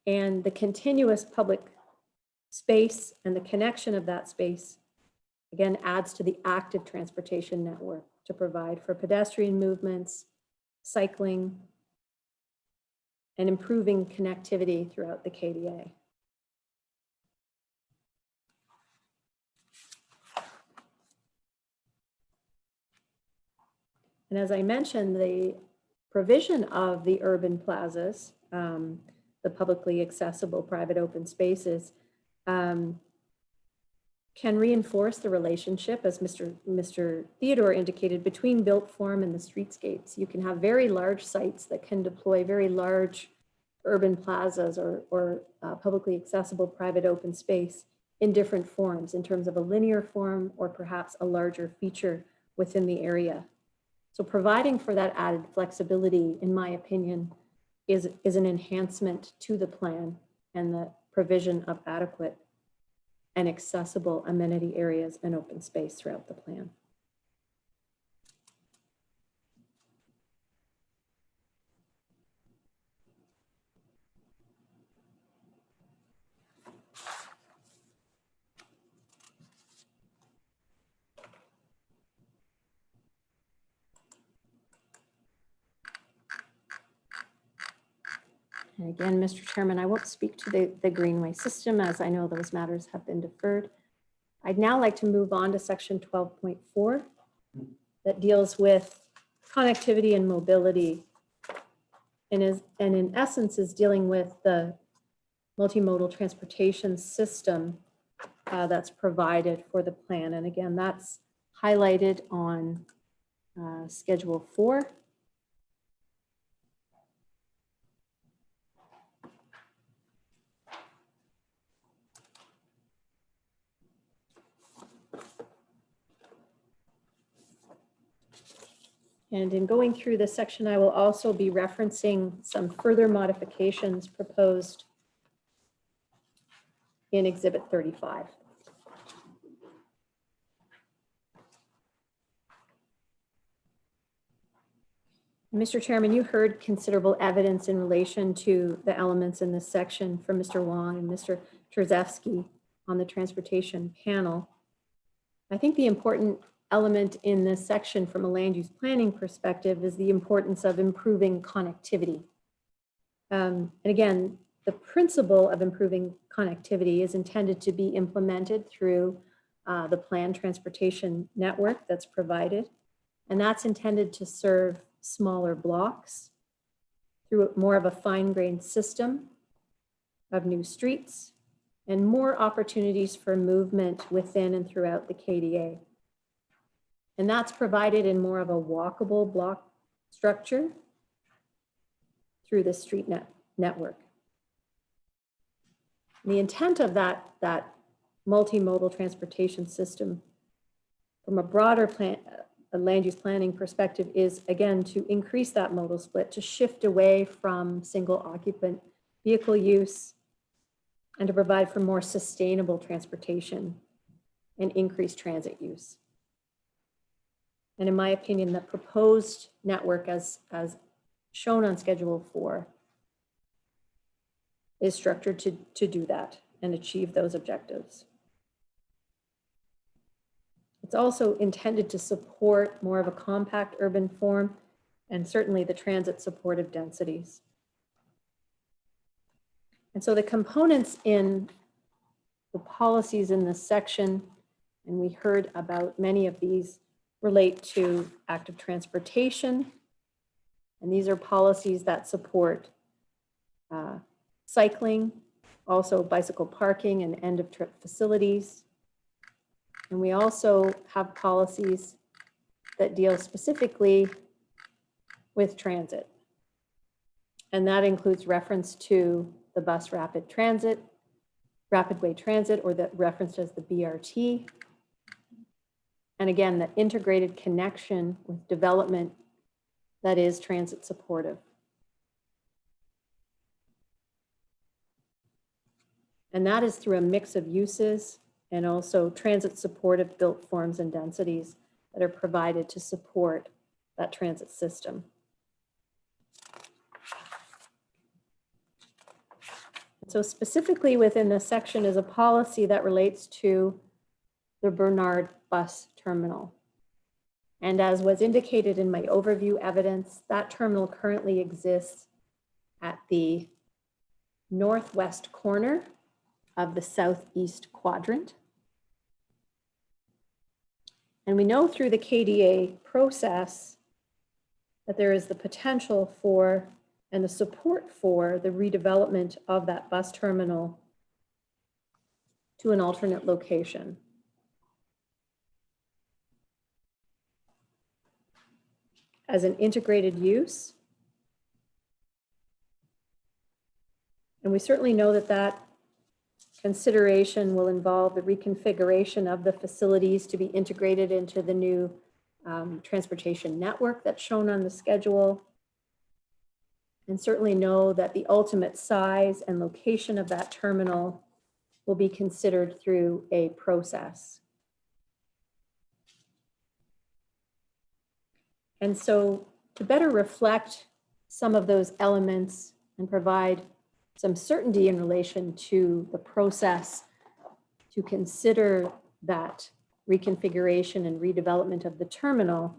And the continuous public space and the connection of that space, again, adds to the active transportation network to provide for pedestrian movements, cycling, and improving connectivity throughout the KDA. And as I mentioned, the provision of the urban plazas, the publicly accessible private open spaces, can reinforce the relationship, as Mr. Theodore indicated, between built form and the streetscapes. You can have very large sites that can deploy very large urban plazas or publicly accessible private open space in different forms, in terms of a linear form or perhaps a larger feature within the area. So providing for that added flexibility, in my opinion, is an enhancement to the plan and the provision of adequate and accessible amenity areas and open space throughout the plan. And again, Mr. Chairman, I won't speak to the Greenway system, as I know those matters have been deferred. I'd now like to move on to section 12.4 that deals with connectivity and mobility, and in essence is dealing with the multimodal transportation system that's provided for the plan. And again, that's highlighted on Schedule 4. And in going through this section, I will also be referencing some further modifications proposed in Exhibit 35. Mr. Chairman, you heard considerable evidence in relation to the elements in this section from Mr. Wong and Mr. Trzewski on the transportation panel. I think the important element in this section from a land use planning perspective is the importance of improving connectivity. And again, the principle of improving connectivity is intended to be implemented through the planned transportation network that's provided. And that's intended to serve smaller blocks through more of a fine-grained system of new streets and more opportunities for movement within and throughout the KDA. And that's provided in more of a walkable block structure through the street network. The intent of that multimodal transportation system from a broader land use planning perspective is, again, to increase that modal split, to shift away from single occupant vehicle use and to provide for more sustainable transportation and increased transit use. And in my opinion, the proposed network as shown on Schedule 4 is structured to do that and achieve those objectives. It's also intended to support more of a compact urban form and certainly the transit supportive densities. And so the components in the policies in this section And we heard about many of these relate to active transportation. And these are policies that support cycling, also bicycle parking and end of trip facilities. And we also have policies that deal specifically with transit. And that includes reference to the bus rapid way transit, or that referenced as the BRT. And again, the integrated connection with development that is transit supportive. And that is through a mix of uses and also transit supportive built forms and densities that are provided to support that transit system. So specifically within this section is a policy that relates to the Bernard Bus Terminal. And as was indicated in my overview evidence, that terminal currently exists at the northwest corner of the southeast quadrant. And we know through the KDA process that there is the potential for and the support for the redevelopment of that bus terminal to an alternate location. As an integrated use. And we certainly know that that consideration will involve the reconfiguration of the facilities to be integrated into the new transportation network that's shown on the schedule. And certainly know that the ultimate size and location of that terminal will be considered through a process. And so to better reflect some of those elements and provide some certainty in relation to the process to consider that reconfiguration and redevelopment of the terminal,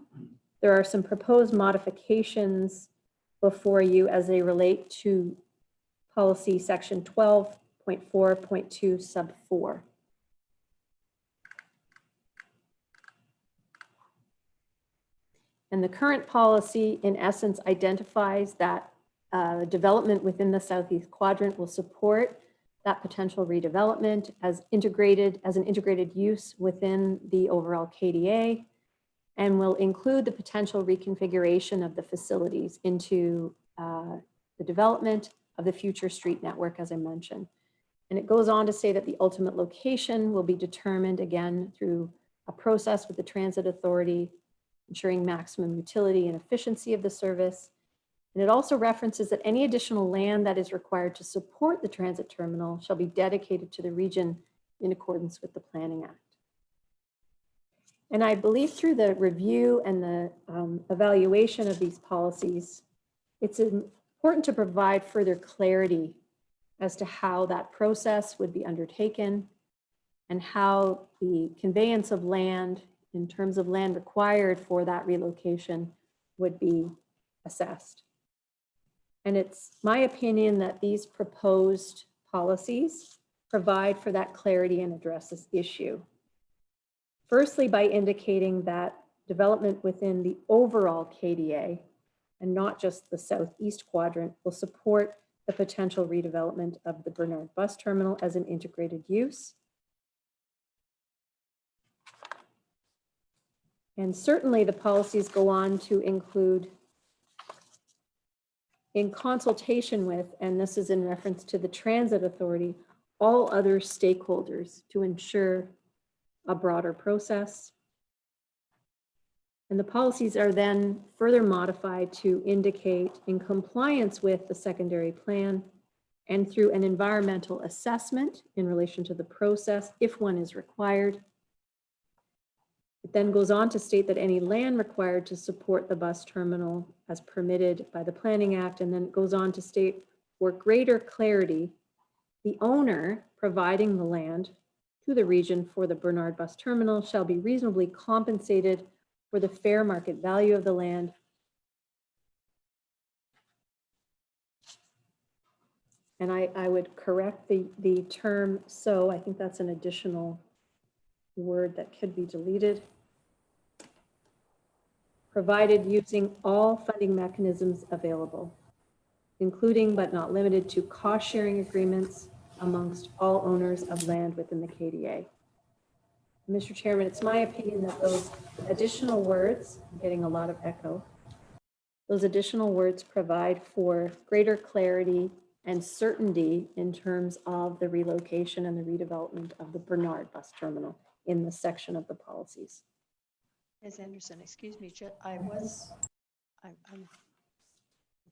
there are some proposed modifications before you as they relate to policy section 12.4.2 sub 4. And the current policy in essence identifies that development within the southeast quadrant will support that potential redevelopment as an integrated use within the overall KDA, and will include the potential reconfiguration of the facilities into the development of the future street network, as I mentioned. And it goes on to say that the ultimate location will be determined again through a process with the transit authority, ensuring maximum utility and efficiency of the service. And it also references that any additional land that is required to support the transit terminal shall be dedicated to the region in accordance with the Planning Act. And I believe through the review and the evaluation of these policies, it's important to provide further clarity as to how that process would be undertaken and how the conveyance of land in terms of land required for that relocation would be assessed. And it's my opinion that these proposed policies provide for that clarity and address this issue. Firstly, by indicating that development within the overall KDA and not just the southeast quadrant will support the potential redevelopment of the Bernard Bus Terminal as an integrated use. And certainly the policies go on to include, in consultation with, and this is in reference to the transit authority, all other stakeholders to ensure a broader process. And the policies are then further modified to indicate in compliance with the secondary plan and through an environmental assessment in relation to the process, if one is required. It then goes on to state that any land required to support the bus terminal as permitted by the Planning Act, and then it goes on to state for greater clarity, the owner providing the land to the region for the Bernard Bus Terminal shall be reasonably compensated for the fair market value of the land. And I would correct the term so. I think that's an additional word that could be deleted. Provided using all funding mechanisms available, including but not limited to cost-sharing agreements amongst all owners of land within the KDA. Mr. Chairman, it's my opinion that those additional words, I'm getting a lot of echo, those additional words provide for greater clarity and certainty in terms of the relocation and the redevelopment of the Bernard bus terminal in this section of the policies. Ms. Anderson, excuse me, I'm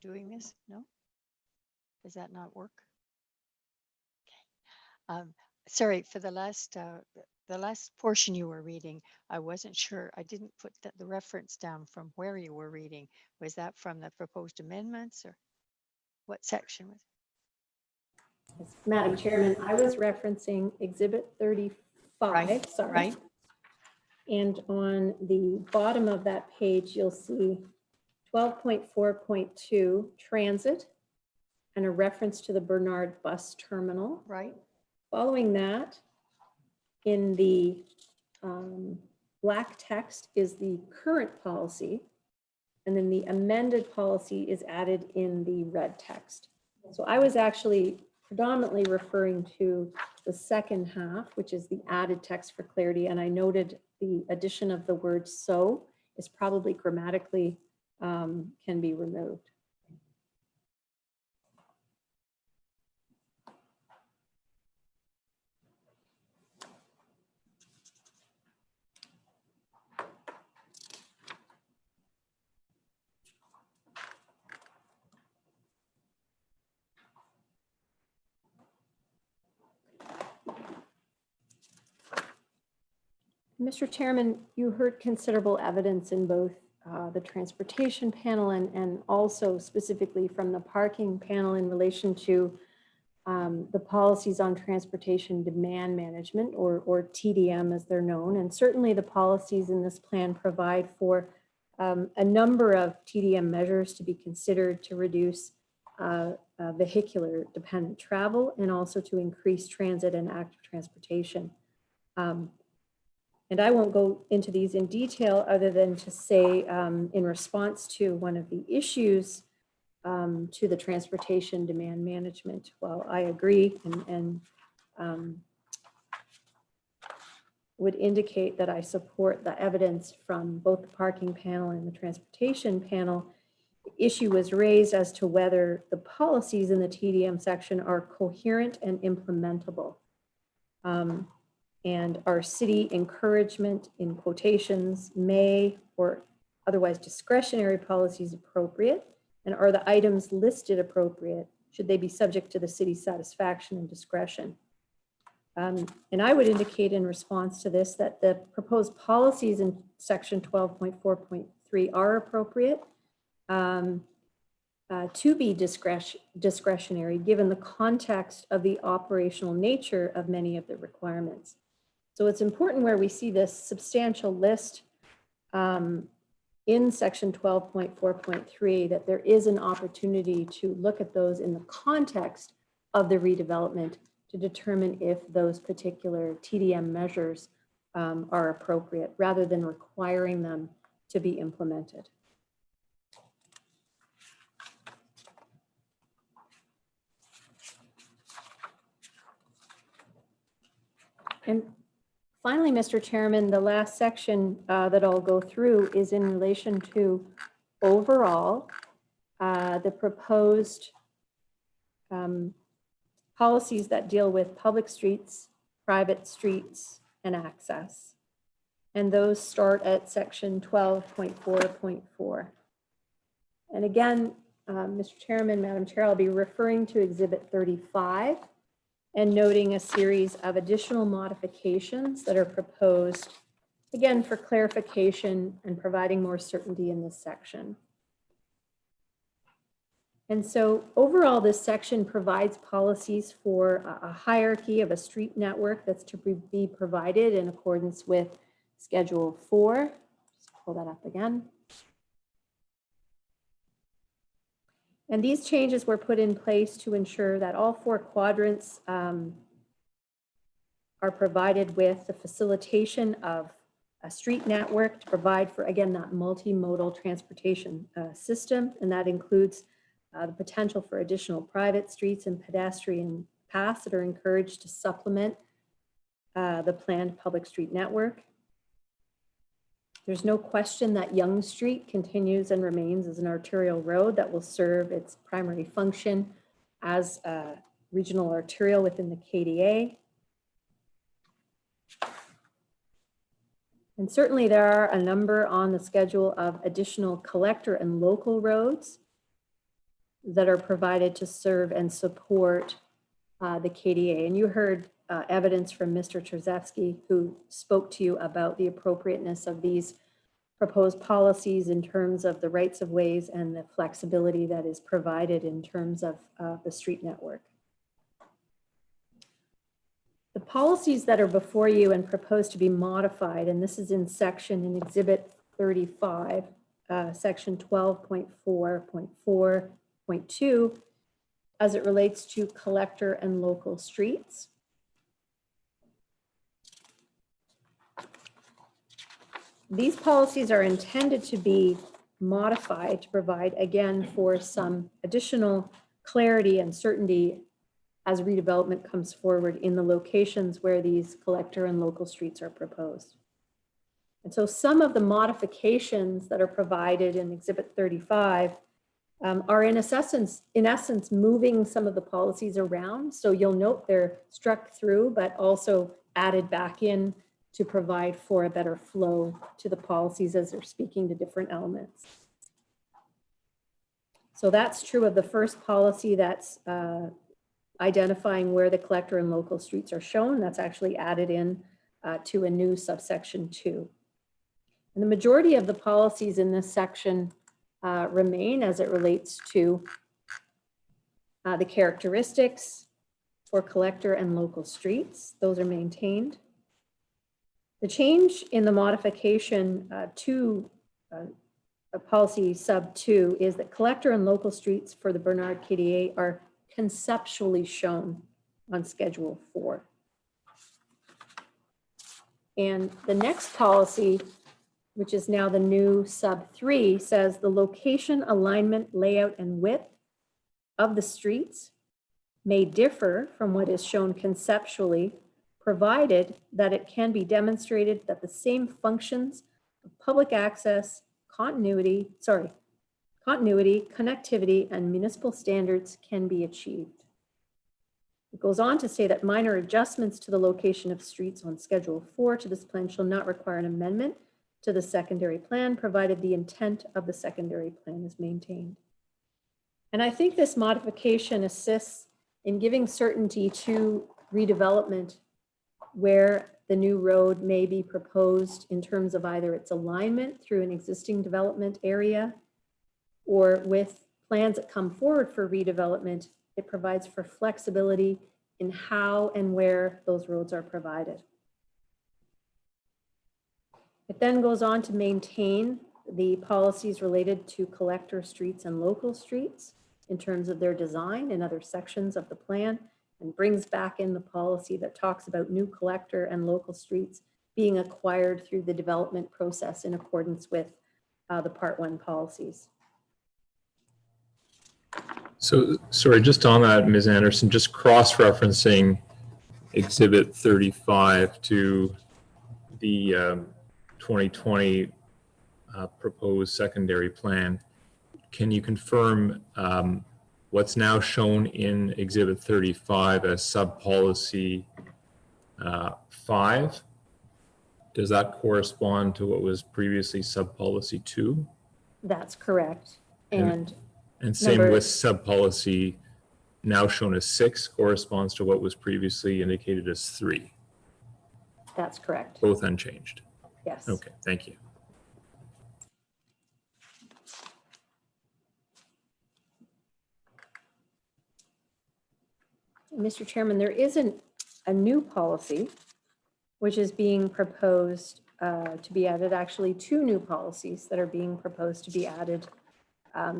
doing this, no? Does that not work? Okay. Sorry, for the last portion you were reading, I wasn't sure, I didn't put the reference down from where you were reading. Was that from the proposed amendments or what section was it? Yes, Madam Chairman, I was referencing Exhibit 35, Right, sorry. right. And on the bottom of that page, you'll see 12.4.2 transit and a reference to the Bernard bus terminal. Right. Following that, in the black text is the current policy, and then the amended policy is added in the red text. So I was actually predominantly referring to the second half, which is the added text for clarity, and I noted the addition of the word "so" is probably grammatically can be removed. Mr. Chairman, you heard considerable evidence in both the transportation panel and also specifically from the parking panel in relation to the policies on transportation demand management, or TDM as they're known. And certainly the policies in this plan provide for a number of TDM measures to be considered to reduce vehicular dependent travel and also to increase transit and active transportation. And I won't go into these in detail other than to say in response to one of the issues to the transportation demand management, while I agree and would indicate that I support the evidence from both the parking panel and the transportation panel, the issue was raised as to whether the policies in the TDM section are coherent and implementable. And our city encouragement in quotations may or otherwise discretionary policies appropriate, and are the items listed appropriate? Should they be subject to the city's satisfaction and discretion? And I would indicate in response to this that the proposed policies in section 12.4.3 are appropriate to be discretionary given the context of the operational nature of many of the requirements. So it's important where we see this substantial list in section 12.4.3 that there is an opportunity to look at those in the context of the redevelopment to determine if those particular TDM measures are appropriate rather than requiring them to be implemented. And finally, Mr. Chairman, the last section that I'll go through is in relation to overall the proposed policies that deal with public streets, private streets, and access. And those start at section 12.4.4. And again, Mr. Chairman, Madam Chair, I'll be referring to Exhibit 35 and noting a series of additional modifications that are proposed, again, for clarification and providing more certainty in this section. And so overall, this section provides policies for a hierarchy of a street network that's to be provided in accordance with Schedule 4. Just pull that up again. And these changes were put in place to ensure that all four quadrants are provided with the facilitation of a street network to provide for, again, that multimodal transportation system. And that includes the potential for additional private streets and pedestrian paths that are encouraged to supplement the planned public street network. There's no question that Yonge Street continues and remains as an arterial road that will serve its primary function as a regional arterial within the KDA. And certainly there are a number on the schedule of additional collector and local roads that are provided to serve and support the KDA. And you heard evidence from Mr. Trzewski, who spoke to you about the appropriateness of these proposed policies in terms of the rights of ways and the flexibility that is provided in terms of the street network. The policies that are before you and proposed to be modified, and this is in Exhibit 35, Section 12.4.4.2, as it relates to collector and local streets. These policies are intended to be modified to provide, again, for some additional clarity and certainty as redevelopment comes forward in the locations where these collector and local streets are proposed. And so some of the modifications that are provided in Exhibit 35 are in essence moving some of the policies around. So you'll note they're struck through, but also added back in to provide for a better flow to the policies as they're speaking to different elements. So that's true of the first policy that's identifying where the collector and local streets are shown. That's actually added in to a new subsection 2. And the majority of the policies in this section remain as it relates to the characteristics for collector and local streets. Those are maintained. The change in the modification to policy sub 2 is that collector and local streets for the Bernard KDA are conceptually shown on Schedule 4. And the next policy, which is now the new sub 3, says the location, alignment, layout, and width of the streets may differ from what is shown conceptually, provided that it can be demonstrated that the same functions of public access, continuity, connectivity, and municipal standards can be achieved. It goes on to say that minor adjustments to the location of streets on Schedule 4 to this plan shall not require an amendment to the secondary plan, provided the intent of the secondary plan is maintained. And I think this modification assists in giving certainty to redevelopment where the new road may be proposed in terms of either its alignment through an existing development area or with plans that come forward for redevelopment. It provides for flexibility in how and where those roads are provided. It then goes on to maintain the policies related to collector streets and local streets in terms of their design and other sections of the plan, and brings back in the policy that talks about new collector and local streets being acquired through the development process in accordance with the Part 1 policies. So, sorry, just on that, Ms. Anderson, just cross-referencing Exhibit 35 to the 2020 proposed secondary plan, can you confirm what's now shown in Exhibit 35 as sub-policy 5? Does that correspond to what was previously sub-policy 2? That's correct. And same with sub-policy now shown as 6 corresponds to what was previously indicated as 3. that's correct. Both unchanged. Yes. Okay, thank you. Mr. Chairman, there isn't a new policy which is being proposed to be added, actually 2 new policies that are being proposed to be added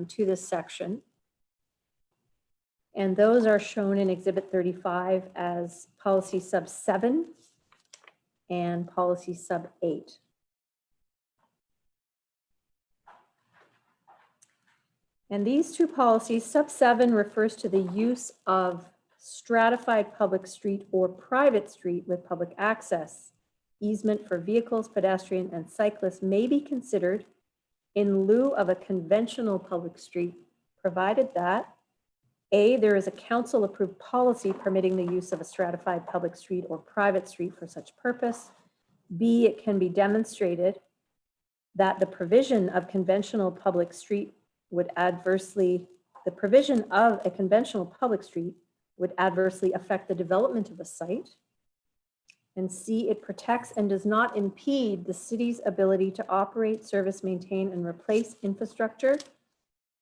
to this section. And those are shown in Exhibit 35 as policy sub 7 and policy sub 8. And these two policies, sub 7 refers to the use of stratified public street or private street with public access. Easement for vehicles, pedestrian, and cyclists may be considered in lieu of a conventional public street, provided that A, there is a council-approved policy permitting the use of a stratified public street or private street for such purpose. B, it can be demonstrated that the provision of a conventional public street would adversely affect the development of a site. And C, it protects and does not impede the city's ability to operate, service, maintain, and replace infrastructure,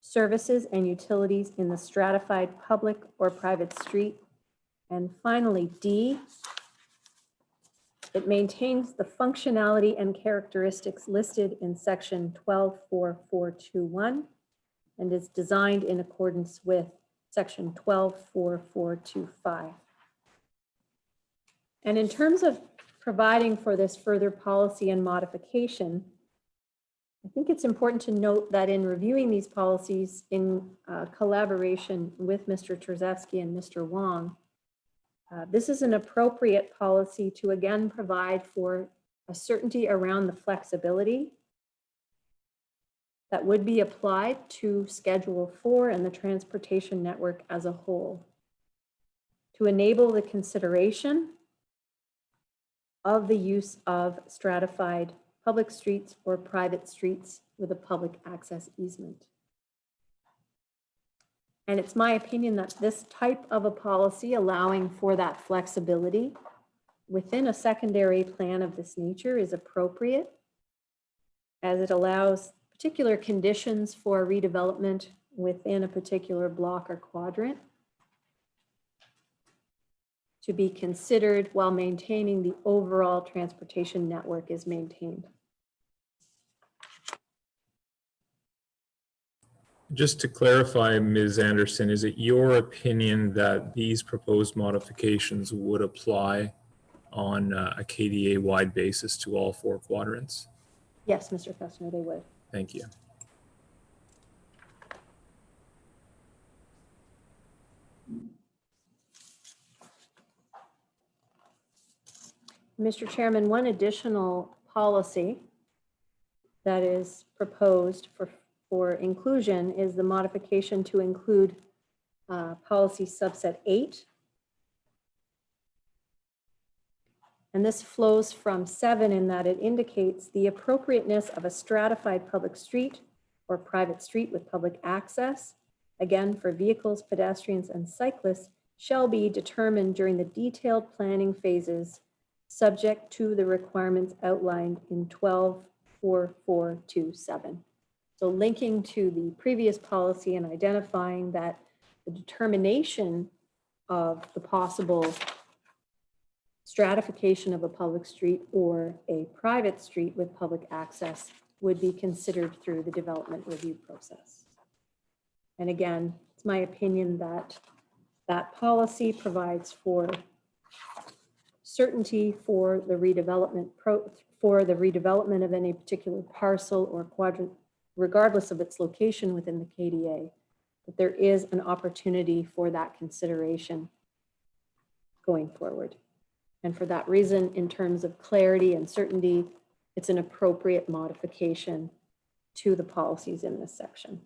services, and utilities in the stratified public or private street. And finally, D, it maintains the functionality and characteristics listed in section 12.4.421 and is designed in accordance with section 12.4.425. And in terms of providing for this further policy and modification, I think it's important to note that in reviewing these policies in collaboration with Mr. Trzewski and Mr. Wong, this is an appropriate policy to again provide for a certainty around the flexibility that would be applied to Schedule 4 and the transportation network as a whole, to enable the consideration of the use of stratified public streets or private streets with a public access easement. And it's my opinion that this type of a policy allowing for that flexibility within a secondary plan of this nature is appropriate, as it allows particular conditions for redevelopment within a particular block or quadrant to be considered while maintaining the overall transportation network is maintained. Just to clarify, Ms. Anderson, is it your opinion that these proposed modifications would apply on a KDA-wide basis to all 4 quadrants? Yes, Mr. Fessner, they would. Thank you. Mr. Chairman, one additional policy that is proposed for inclusion is the modification to include policy subset 8. And this flows from 7 in that it indicates the appropriateness of a stratified public street or private street with public access, again, for vehicles, pedestrians, and cyclists, shall be determined during the detailed planning phases subject to the requirements outlined in 12.4.427. So linking to the previous policy and identifying that the determination of the possible stratification of a public street or a private street with public access would be considered through the development review process. And again, it's my opinion that that policy provides for certainty for the redevelopment of any particular parcel or quadrant, regardless of its location within the KDA, that there is an opportunity for that consideration going forward. And for that reason, in terms of clarity and certainty, it's an appropriate modification to the policies in this section.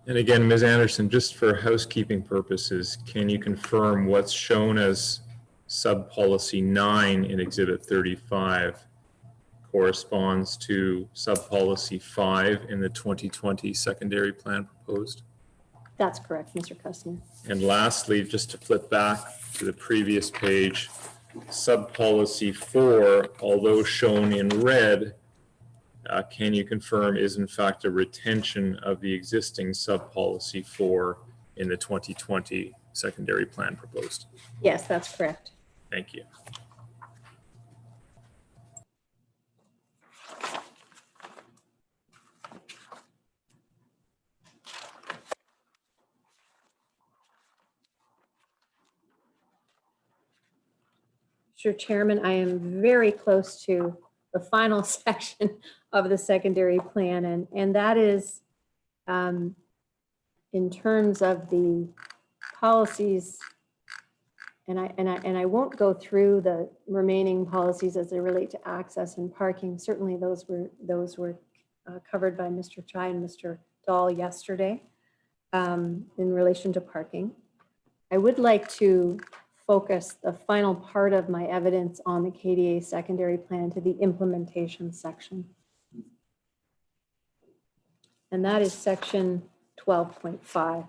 And again, Ms. Anderson, just for housekeeping purposes, can you confirm what's shown as sub-policy 9 in Exhibit 35 corresponds to sub-policy 5 in the 2020 secondary plan proposed? That's correct, Mr. Kustner. And lastly, just to flip back to the previous page, sub-policy 4, although shown in red, can you confirm is in fact a retention of the existing sub-policy 4 in the 2020 secondary plan proposed? Yes, that's correct. Thank you. Mr. Chairman, I am very close to the final section of the secondary plan, and that is in terms of the policies, and I won't go through the remaining policies as they relate to access and parking. Certainly those were covered by Mr. Chai and Mr. Dahl yesterday in relation to parking. I would like to focus the final part of my evidence on the KDA secondary plan to the implementation section. And that is section 12.5.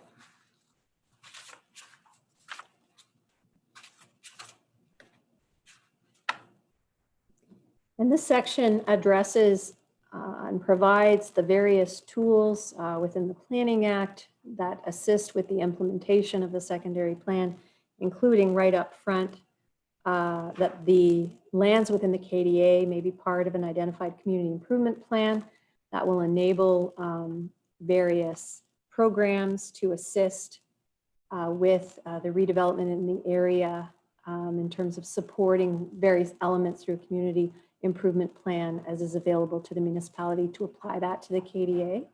And this section addresses and provides the various tools within the Planning Act that assist with the implementation of the secondary plan, including right up front that the lands within the KDA may be part of an identified community improvement plan that will enable various programs to assist with the redevelopment in the area in terms of supporting various elements through a community improvement plan as is available to the municipality to apply that to the KDA.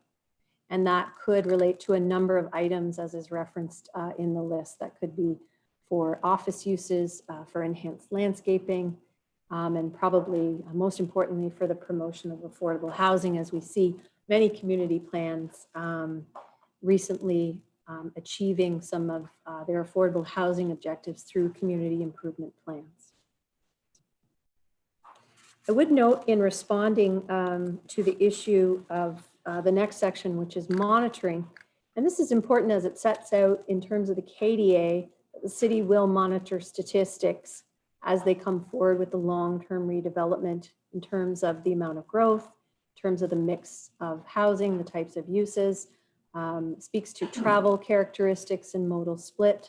And that could relate to a number of items as is referenced in the list. That could be for office uses, for enhanced landscaping, and probably most importantly for the promotion of affordable housing, as we see many community plans recently achieving some of their affordable housing objectives through community improvement plans. I would note in responding to the issue of the next section, which is monitoring, and this is important as it sets out in terms of the KDA, the city will monitor statistics as they come forward with the long-term redevelopment in terms of the amount of growth, in terms of the mix of housing, the types of uses, speaks to travel characteristics and modal split.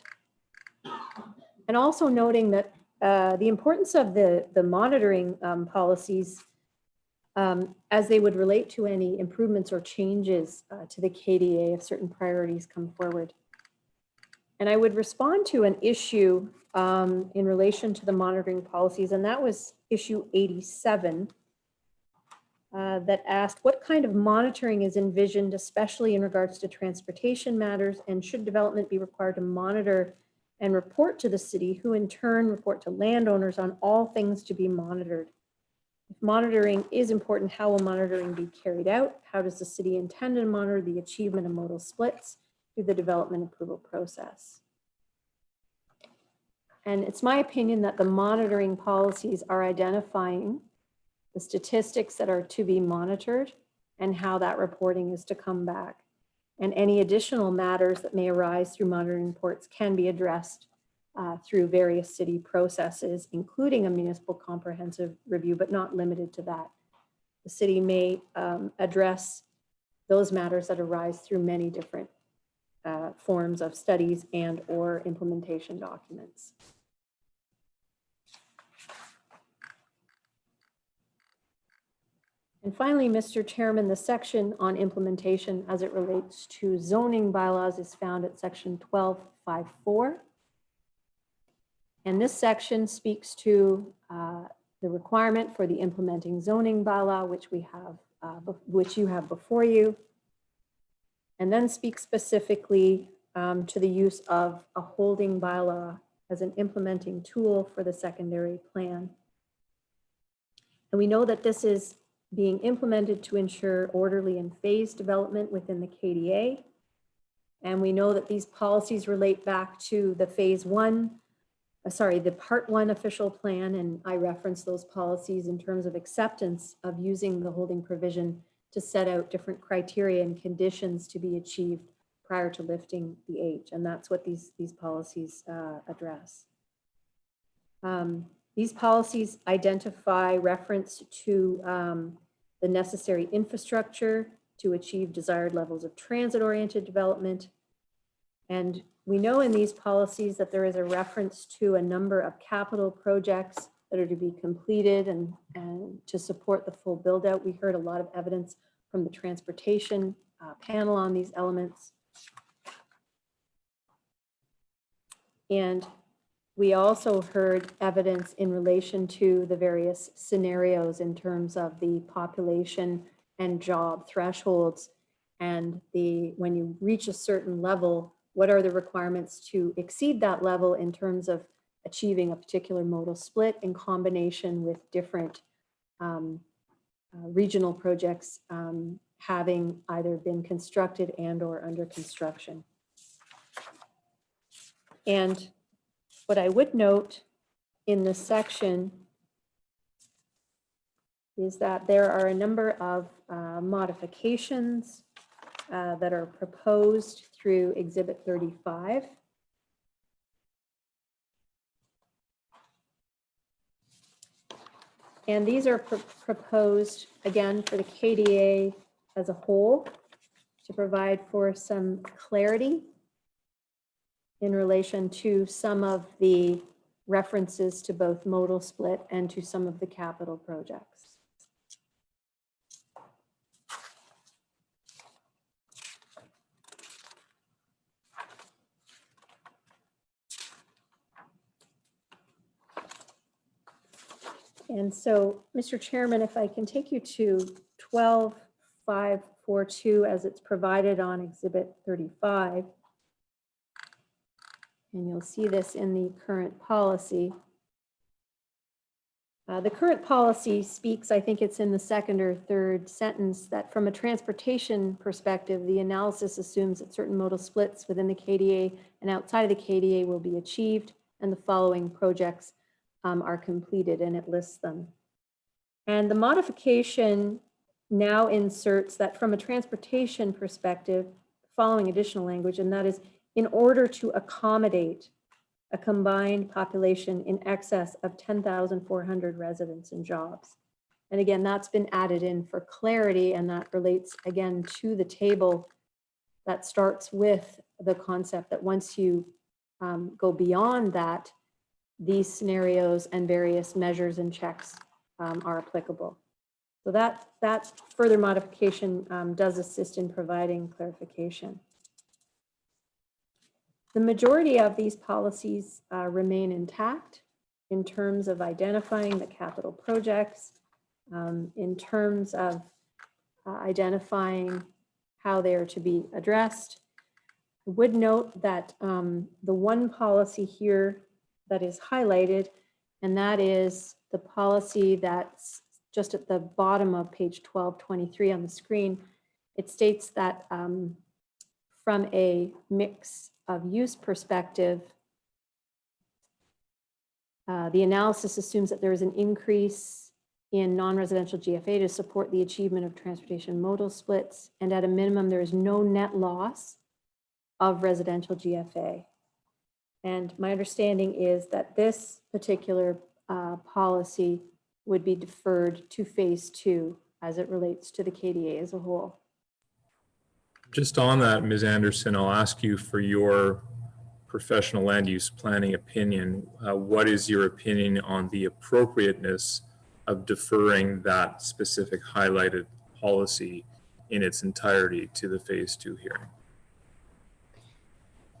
And also noting that the importance of the monitoring policies as they would relate to any improvements or changes to the KDA if certain priorities come forward. And I would respond to an issue in relation to the monitoring policies, and that was issue 87 that asked what kind of monitoring is envisioned, especially in regards to transportation matters, and should development be required to monitor and report to the city, who in turn report to landowners on all things to be monitored. If monitoring is important, how will monitoring be carried out? How does the city intend to monitor the achievement of modal splits through the development approval process? And it's my opinion that the monitoring policies are identifying the statistics that are to be monitored and how that reporting is to come back. And any additional matters that may arise through monitoring reports can be addressed through various city processes, including a municipal comprehensive review, but not limited to that. The city may address those matters that arise through many different forms of studies and or implementation documents. And finally, Mr. Chairman, the section on implementation as it relates to zoning bylaws is found at section 12.5.4. And this section speaks to the requirement for the implementing zoning bylaw, which we have, which you have before you, and then speaks specifically to the use of a holding bylaw as an implementing tool for the secondary plan. And we know that this is being implemented to ensure orderly and phased development within the KDA. And we know that these policies relate back to the the part 1 official plan, and I reference those policies in terms of acceptance of using the holding provision to set out different criteria and conditions to be achieved prior to lifting the H. And that's what these policies address. These policies identify reference to the necessary infrastructure to achieve desired levels of transit-oriented development. And we know in these policies that there is a reference to a number of capital projects that are to be completed and to support the full build out. We heard a lot of evidence from the transportation panel on these elements. And we also heard evidence in relation to the various scenarios in terms of the population and job thresholds, and when you reach a certain level, what are the requirements to exceed that level in terms of achieving a particular modal split in combination with different regional projects having either been constructed and or under construction. And what I would note in this section is that there are a number of modifications that are proposed through Exhibit 35. And these are proposed, again, for the KDA as a whole to provide for some clarity in relation to some of the references to both modal split and to some of the capital projects. And so, Mr. Chairman, if I can take you to 12.542 as it's provided on Exhibit 35, and you'll see this in the current policy. The current policy speaks, I think it's in the second or third sentence, that from a transportation perspective, the analysis assumes that certain modal splits within the KDA and outside of the KDA will be achieved, and the following projects are completed, and it lists them. And the modification now inserts that from a transportation perspective, following additional language, and that is in order to accommodate a combined population in excess of 10,400 residents and jobs. And again, that's been added in for clarity, and that relates again to the table that starts with the concept that once you go beyond that, these scenarios and various measures and checks are applicable. So that further modification does assist in providing clarification. The majority of these policies remain intact in terms of identifying the capital projects, in terms of identifying how they are to be addressed. I would note that the one policy here that is highlighted, and that is the policy that's just at the bottom of page 1223 on the screen. It states that from a mix of use perspective, the analysis assumes that there is an increase in non-residential GFA to support the achievement of transportation modal splits, and at a minimum, there is no net loss of residential GFA. And my understanding is that this particular policy would be deferred to phase 2 as it relates to the KDA as a whole. Just on that, Ms. Anderson, I'll ask you for your professional land use planning opinion. What is your opinion on the appropriateness of deferring that specific highlighted policy in its entirety to the phase 2 hearing?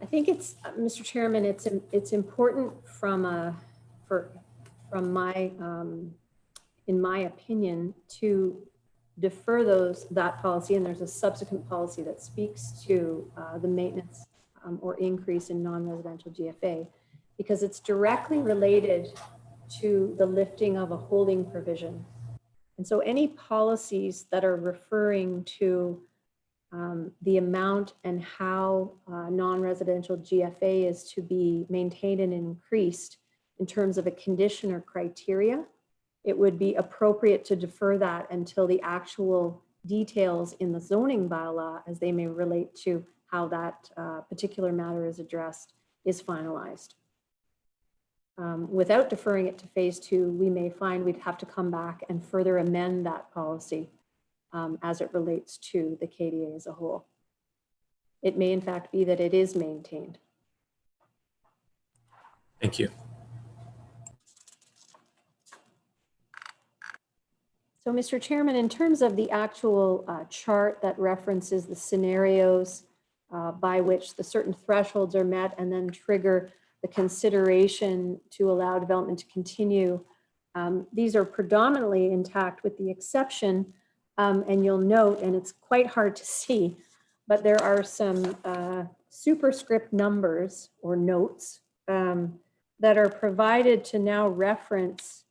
I think it's, Mr. Chairman, it's important from my, in my opinion, to defer that policy, and there's a subsequent policy that speaks to the maintenance or increase in non-residential GFA, because it's directly related to the lifting of a holding provision. And so any policies that are referring to the amount and how non-residential GFA is to be maintained and increased in terms of a condition or criteria, it would be appropriate to defer that until the actual details in the zoning bylaw, as they may relate to how that particular matter is addressed, is finalized. Without deferring it to phase 2, we may find we'd have to come back and further amend that policy as it relates to the KDA as a whole. It may in fact be that it is maintained. Thank you. So, Mr. Chairman, in terms of the actual chart that references the scenarios by which the certain thresholds are met and then trigger the consideration to allow development to continue. These are predominantly intact with the exception, and you'll note, and it's quite hard to see, but there are some superscript numbers or notes that are provided to now reference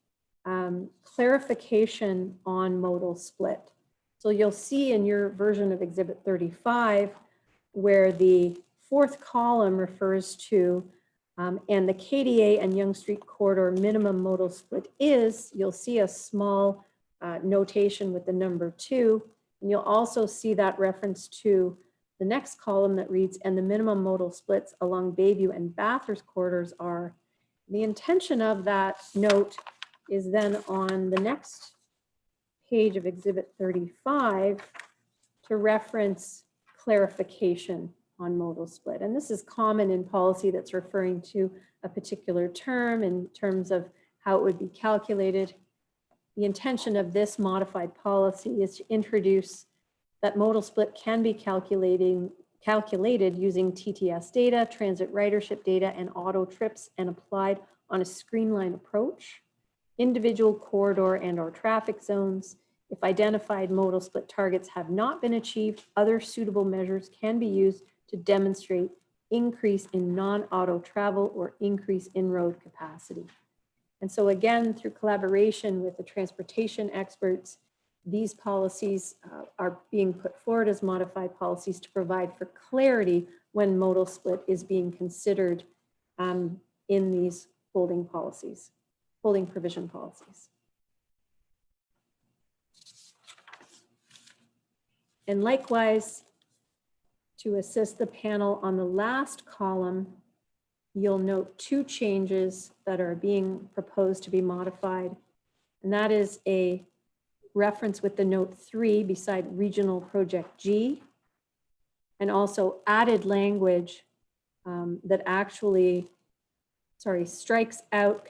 clarification on modal split. So you'll see in your version of Exhibit 35 where the fourth column refers to and the KDA and Yonge Street corridor minimum modal split is, you'll see a small notation with the number 2. And you'll also see that reference to the next column that reads, and the minimum modal splits along Bayview and Bathurst corridors are. The intention of that note is then on the next page of Exhibit 35 to reference clarification on modal split. And this is common in policy that's referring to a particular term in terms of how it would be calculated. The intention of this modified policy is to introduce that modal split can be calculated using TTS data, transit ridership data, and auto trips, and applied on a streamlined approach. Individual corridor and or traffic zones. If identified modal split targets have not been achieved, other suitable measures can be used to demonstrate increase in non-auto travel or increase in road capacity. And so again, through collaboration with the transportation experts, these policies are being put forward as modified policies to provide for clarity when modal split is being considered in these holding policies, holding provision policies. And likewise, to assist the panel on the last column, you'll note 2 changes that are being proposed to be modified. And that is a reference with the note 3 beside regional project G, and also added language that actually, strikes out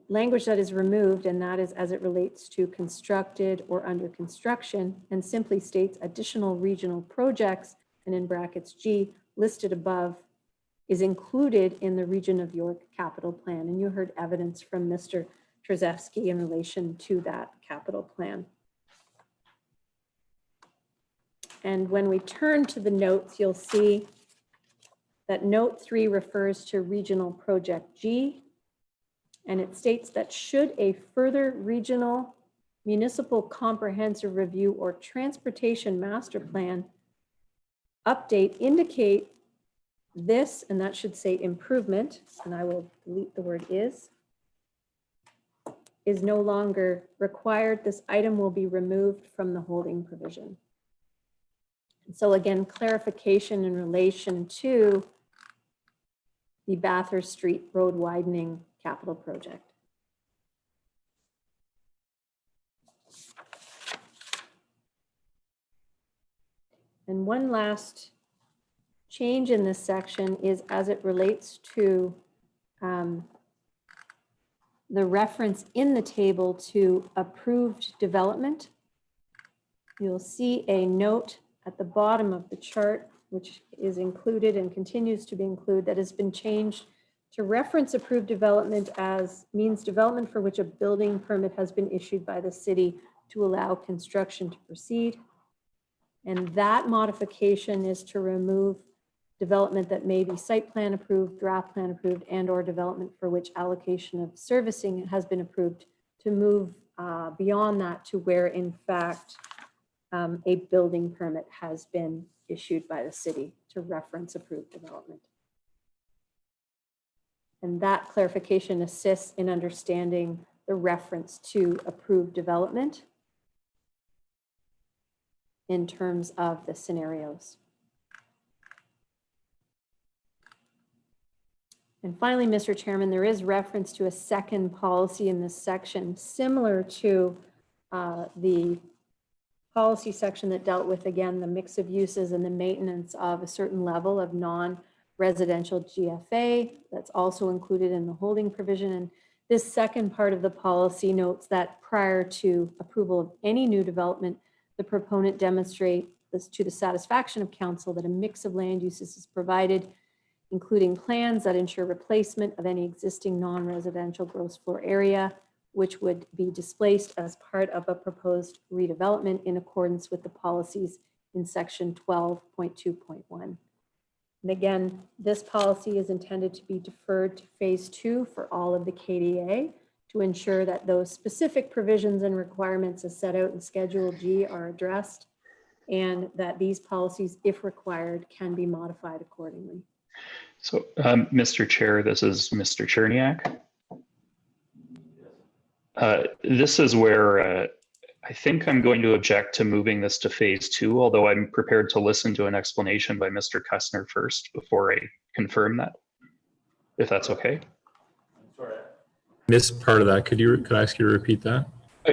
language that is removed, and that is as it relates to constructed or under construction, and simply states additional regional projects, and in brackets G, listed above, is included in the Region of York capital plan. And you heard evidence from Mr. Trzewski in relation to that capital plan. And when we turn to the notes, you'll see that note 3 refers to regional project G, and it states that should a further regional municipal comprehensive review or transportation master plan update indicate this, and that should say improvement, and I will delete the word is no longer required, this item will be removed from the holding provision. And so again, clarification in relation to the Bathurst Street road widening capital project. And one last change in this section is as it relates to the reference in the table to approved development. You'll see a note at the bottom of the chart, which is included and continues to be included, that has been changed to reference approved development as means development for which a building permit has been issued by the city to allow construction to proceed. And that modification is to remove development that may be site plan approved, draft plan approved, and or development for which allocation of servicing has been approved, to move beyond that to where in fact a building permit has been issued by the city to reference approved development. And that clarification assists in understanding the reference to approved development in terms of the scenarios. And finally, Mr. Chairman, there is reference to a second policy in this section, similar to the policy section that dealt with, again, the mix of uses and the maintenance of a certain level of non-residential GFA. That's also included in the holding provision. And this second part of the policy notes that prior to approval of any new development, the proponent demonstrate this to the satisfaction of council that a mix of land uses is provided, including plans that ensure replacement of any existing non-residential gross floor area, which would be displaced as part of a proposed redevelopment in accordance with the policies in section 12.2.1. And again, this policy is intended to be deferred to phase 2 for all of the KDA to ensure that those specific provisions and requirements as set out in Schedule G are addressed, and that these policies, if required, can be modified accordingly. So, Mr. Chair, this is Mr. Cherniak. This is where I think I'm going to object to moving this to phase 2, although I'm prepared to listen to an explanation by Mr. Kussner first before I confirm that, if that's okay. Missed part of that. Could I ask you to repeat that?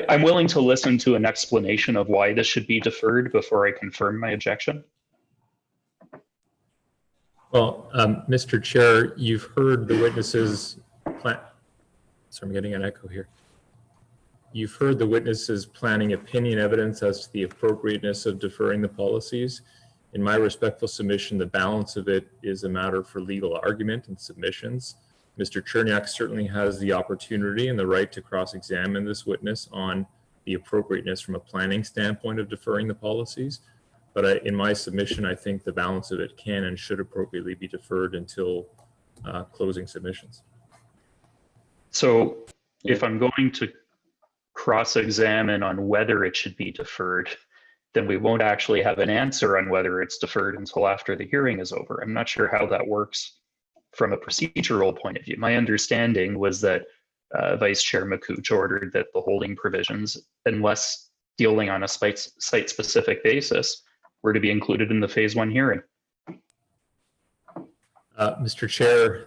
I'm willing to listen to an explanation of why this should be deferred before I confirm my objection. Well, Mr. Chair, you've heard the witnesses plan. Sorry, I'm getting an echo here. You've heard the witnesses planning opinion evidence as to the appropriateness of deferring the policies. In my respectful submission, the balance of it is a matter for legal argument and submissions. Mr. Cherniak certainly has the opportunity and the right to cross-examine this witness on the appropriateness from a planning standpoint of deferring the policies. But in my submission, I think the balance of it can and should appropriately be deferred until closing submissions. So if I'm going to cross-examine on whether it should be deferred, then we won't actually have an answer on whether it's deferred until after the hearing is over. I'm not sure how that works from a procedural point of view. My understanding was that Vice Chair McCooch ordered that the holding provisions, unless dealing on a site-specific basis, were to be included in the phase 1 hearing. Mr. Chair,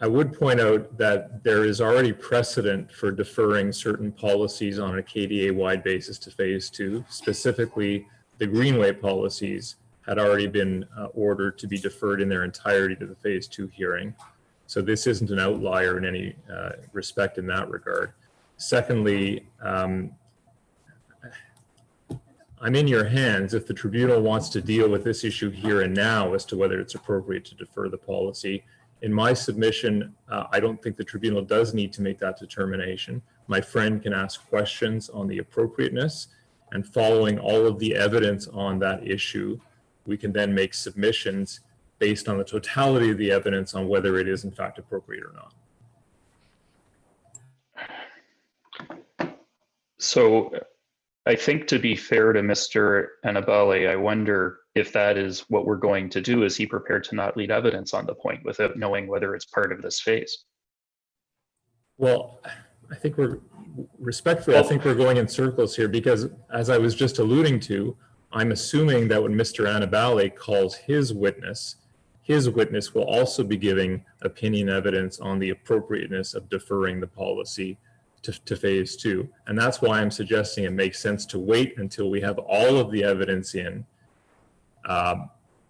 I would point out that there is already precedent for deferring certain policies on a KDA-wide basis to phase 2. Specifically, the Greenway policies had already been ordered to be deferred in their entirety to the phase 2 hearing. So this isn't an outlier in any respect in that regard. Secondly, I'm in your hands if the tribunal wants to deal with this issue here and now as to whether it's appropriate to defer the policy. In my submission, I don't think the tribunal does need to make that determination. My friend can ask questions on the appropriateness, and following all of the evidence on that issue, we can then make submissions based on the totality of the evidence on whether it is in fact appropriate or not. So I think, to be fair to Mr. Annabelle, I wonder if that is what we're going to do. Is he prepared to not lead evidence on the point without knowing whether it's part of this phase? Well, I think we're going in circles here, because as I was just alluding to, I'm assuming that when Mr. Annabelle calls his witness will also be giving opinion evidence on the appropriateness of deferring the policy to phase 2. And that's why I'm suggesting it makes sense to wait until we have all of the evidence in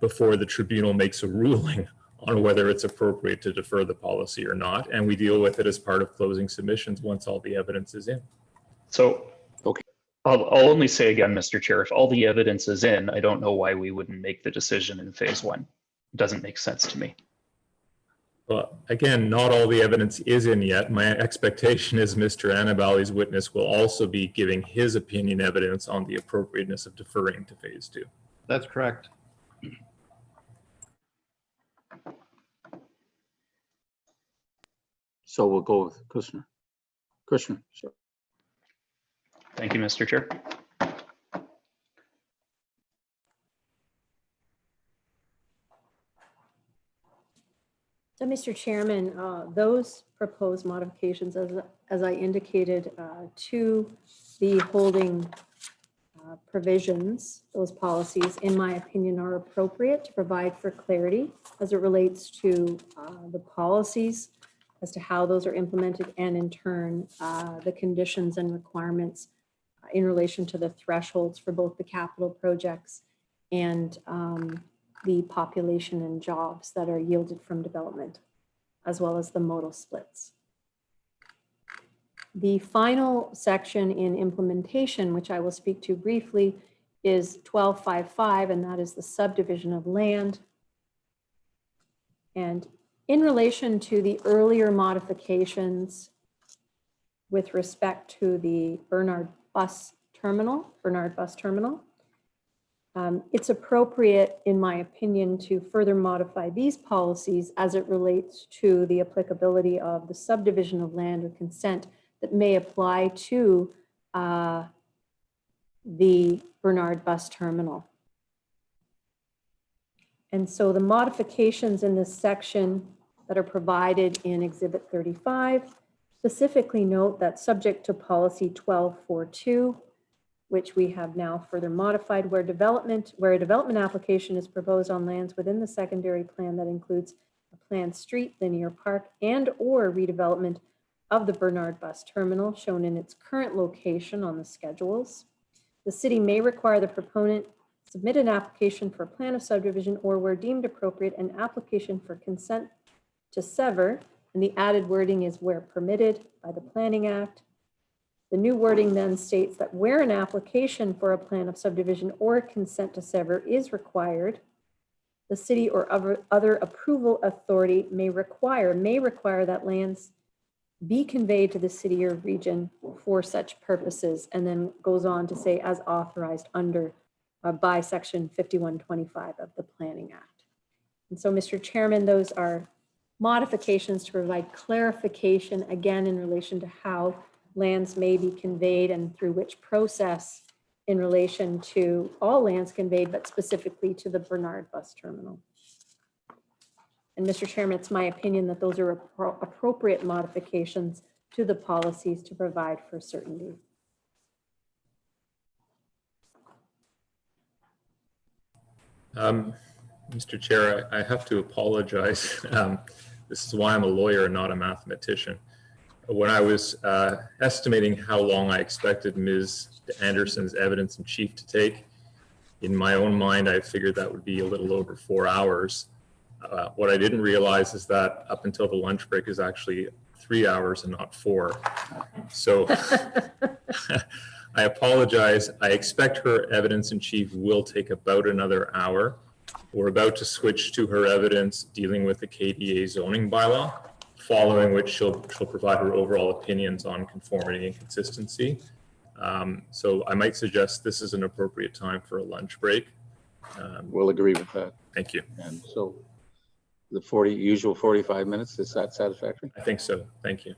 before the tribunal makes a ruling on whether it's appropriate to defer the policy or not. And we deal with it as part of closing submissions once all the evidence is in. So, okay, I'll only say again, Mr. Chair, if all the evidence is in, I don't know why we wouldn't make the decision in phase 1. It doesn't make sense to me. Well, again, not all the evidence is in yet. My expectation is Mr. Annabelle's witness will also be giving his opinion evidence on the appropriateness of deferring to phase 2. That's correct. So we'll go with Kushner. Kushner, sorry. Thank you, Mr. Chair. So, Mr. Chairman, those proposed modifications, as I indicated, to the holding provisions, those policies, in my opinion, are appropriate to provide for clarity as it relates to the policies, as to how those are implemented, and in turn, the conditions and requirements in relation to the thresholds for both the capital projects and the population and jobs that are yielded from development, as well as the modal splits. The final section in implementation, which I will speak to briefly, is 1255, and that is the subdivision of land. And in relation to the earlier modifications with respect to the Bernard Bus Terminal, it's appropriate, in my opinion, to further modify these policies as it relates to the applicability of the subdivision of land or consent that may apply to the Bernard Bus Terminal. And so the modifications in this section that are provided in Exhibit 35 specifically note that subject to policy 1242, which we have now further modified, where a development application is proposed on lands within the secondary plan that includes a planned street, linear park, and or redevelopment of the Bernard Bus Terminal shown in its current location on the schedules. The city may require the proponent submit an application for a plan of subdivision, or where deemed appropriate, an application for consent to sever, and the added wording is where permitted by the Planning Act. The new wording then states that where an application for a plan of subdivision or consent to sever is required, the city or other approval authority may require that lands be conveyed to the city or region for such purposes, and then goes on to say as authorized under by section 5125 of the Planning Act. And so, Mr. Chairman, those are modifications to provide clarification, again, in relation to how lands may be conveyed and through which process in relation to all lands conveyed, but specifically to the Bernard Bus Terminal. And Mr. Chairman, it's my opinion that those are appropriate modifications to the policies to provide for certainty. Mr. Chair, I have to apologize. This is why I'm a lawyer and not a mathematician. When I was estimating how long I expected Ms. Anderson's evidence in chief to take, in my own mind, I figured that would be a little over 4 hours. What I didn't realize is that up until the lunch break is actually 3 hours and not 4. So I apologize. I expect her evidence in chief will take about another hour. We're about to switch to her evidence dealing with the KDA zoning bylaw, following which she'll provide her overall opinions on conformity and consistency. So I might suggest this is an appropriate time for a lunch break. We'll agree with that. Thank you. And so the usual 45 minutes, is that satisfactory? I think so. Thank you.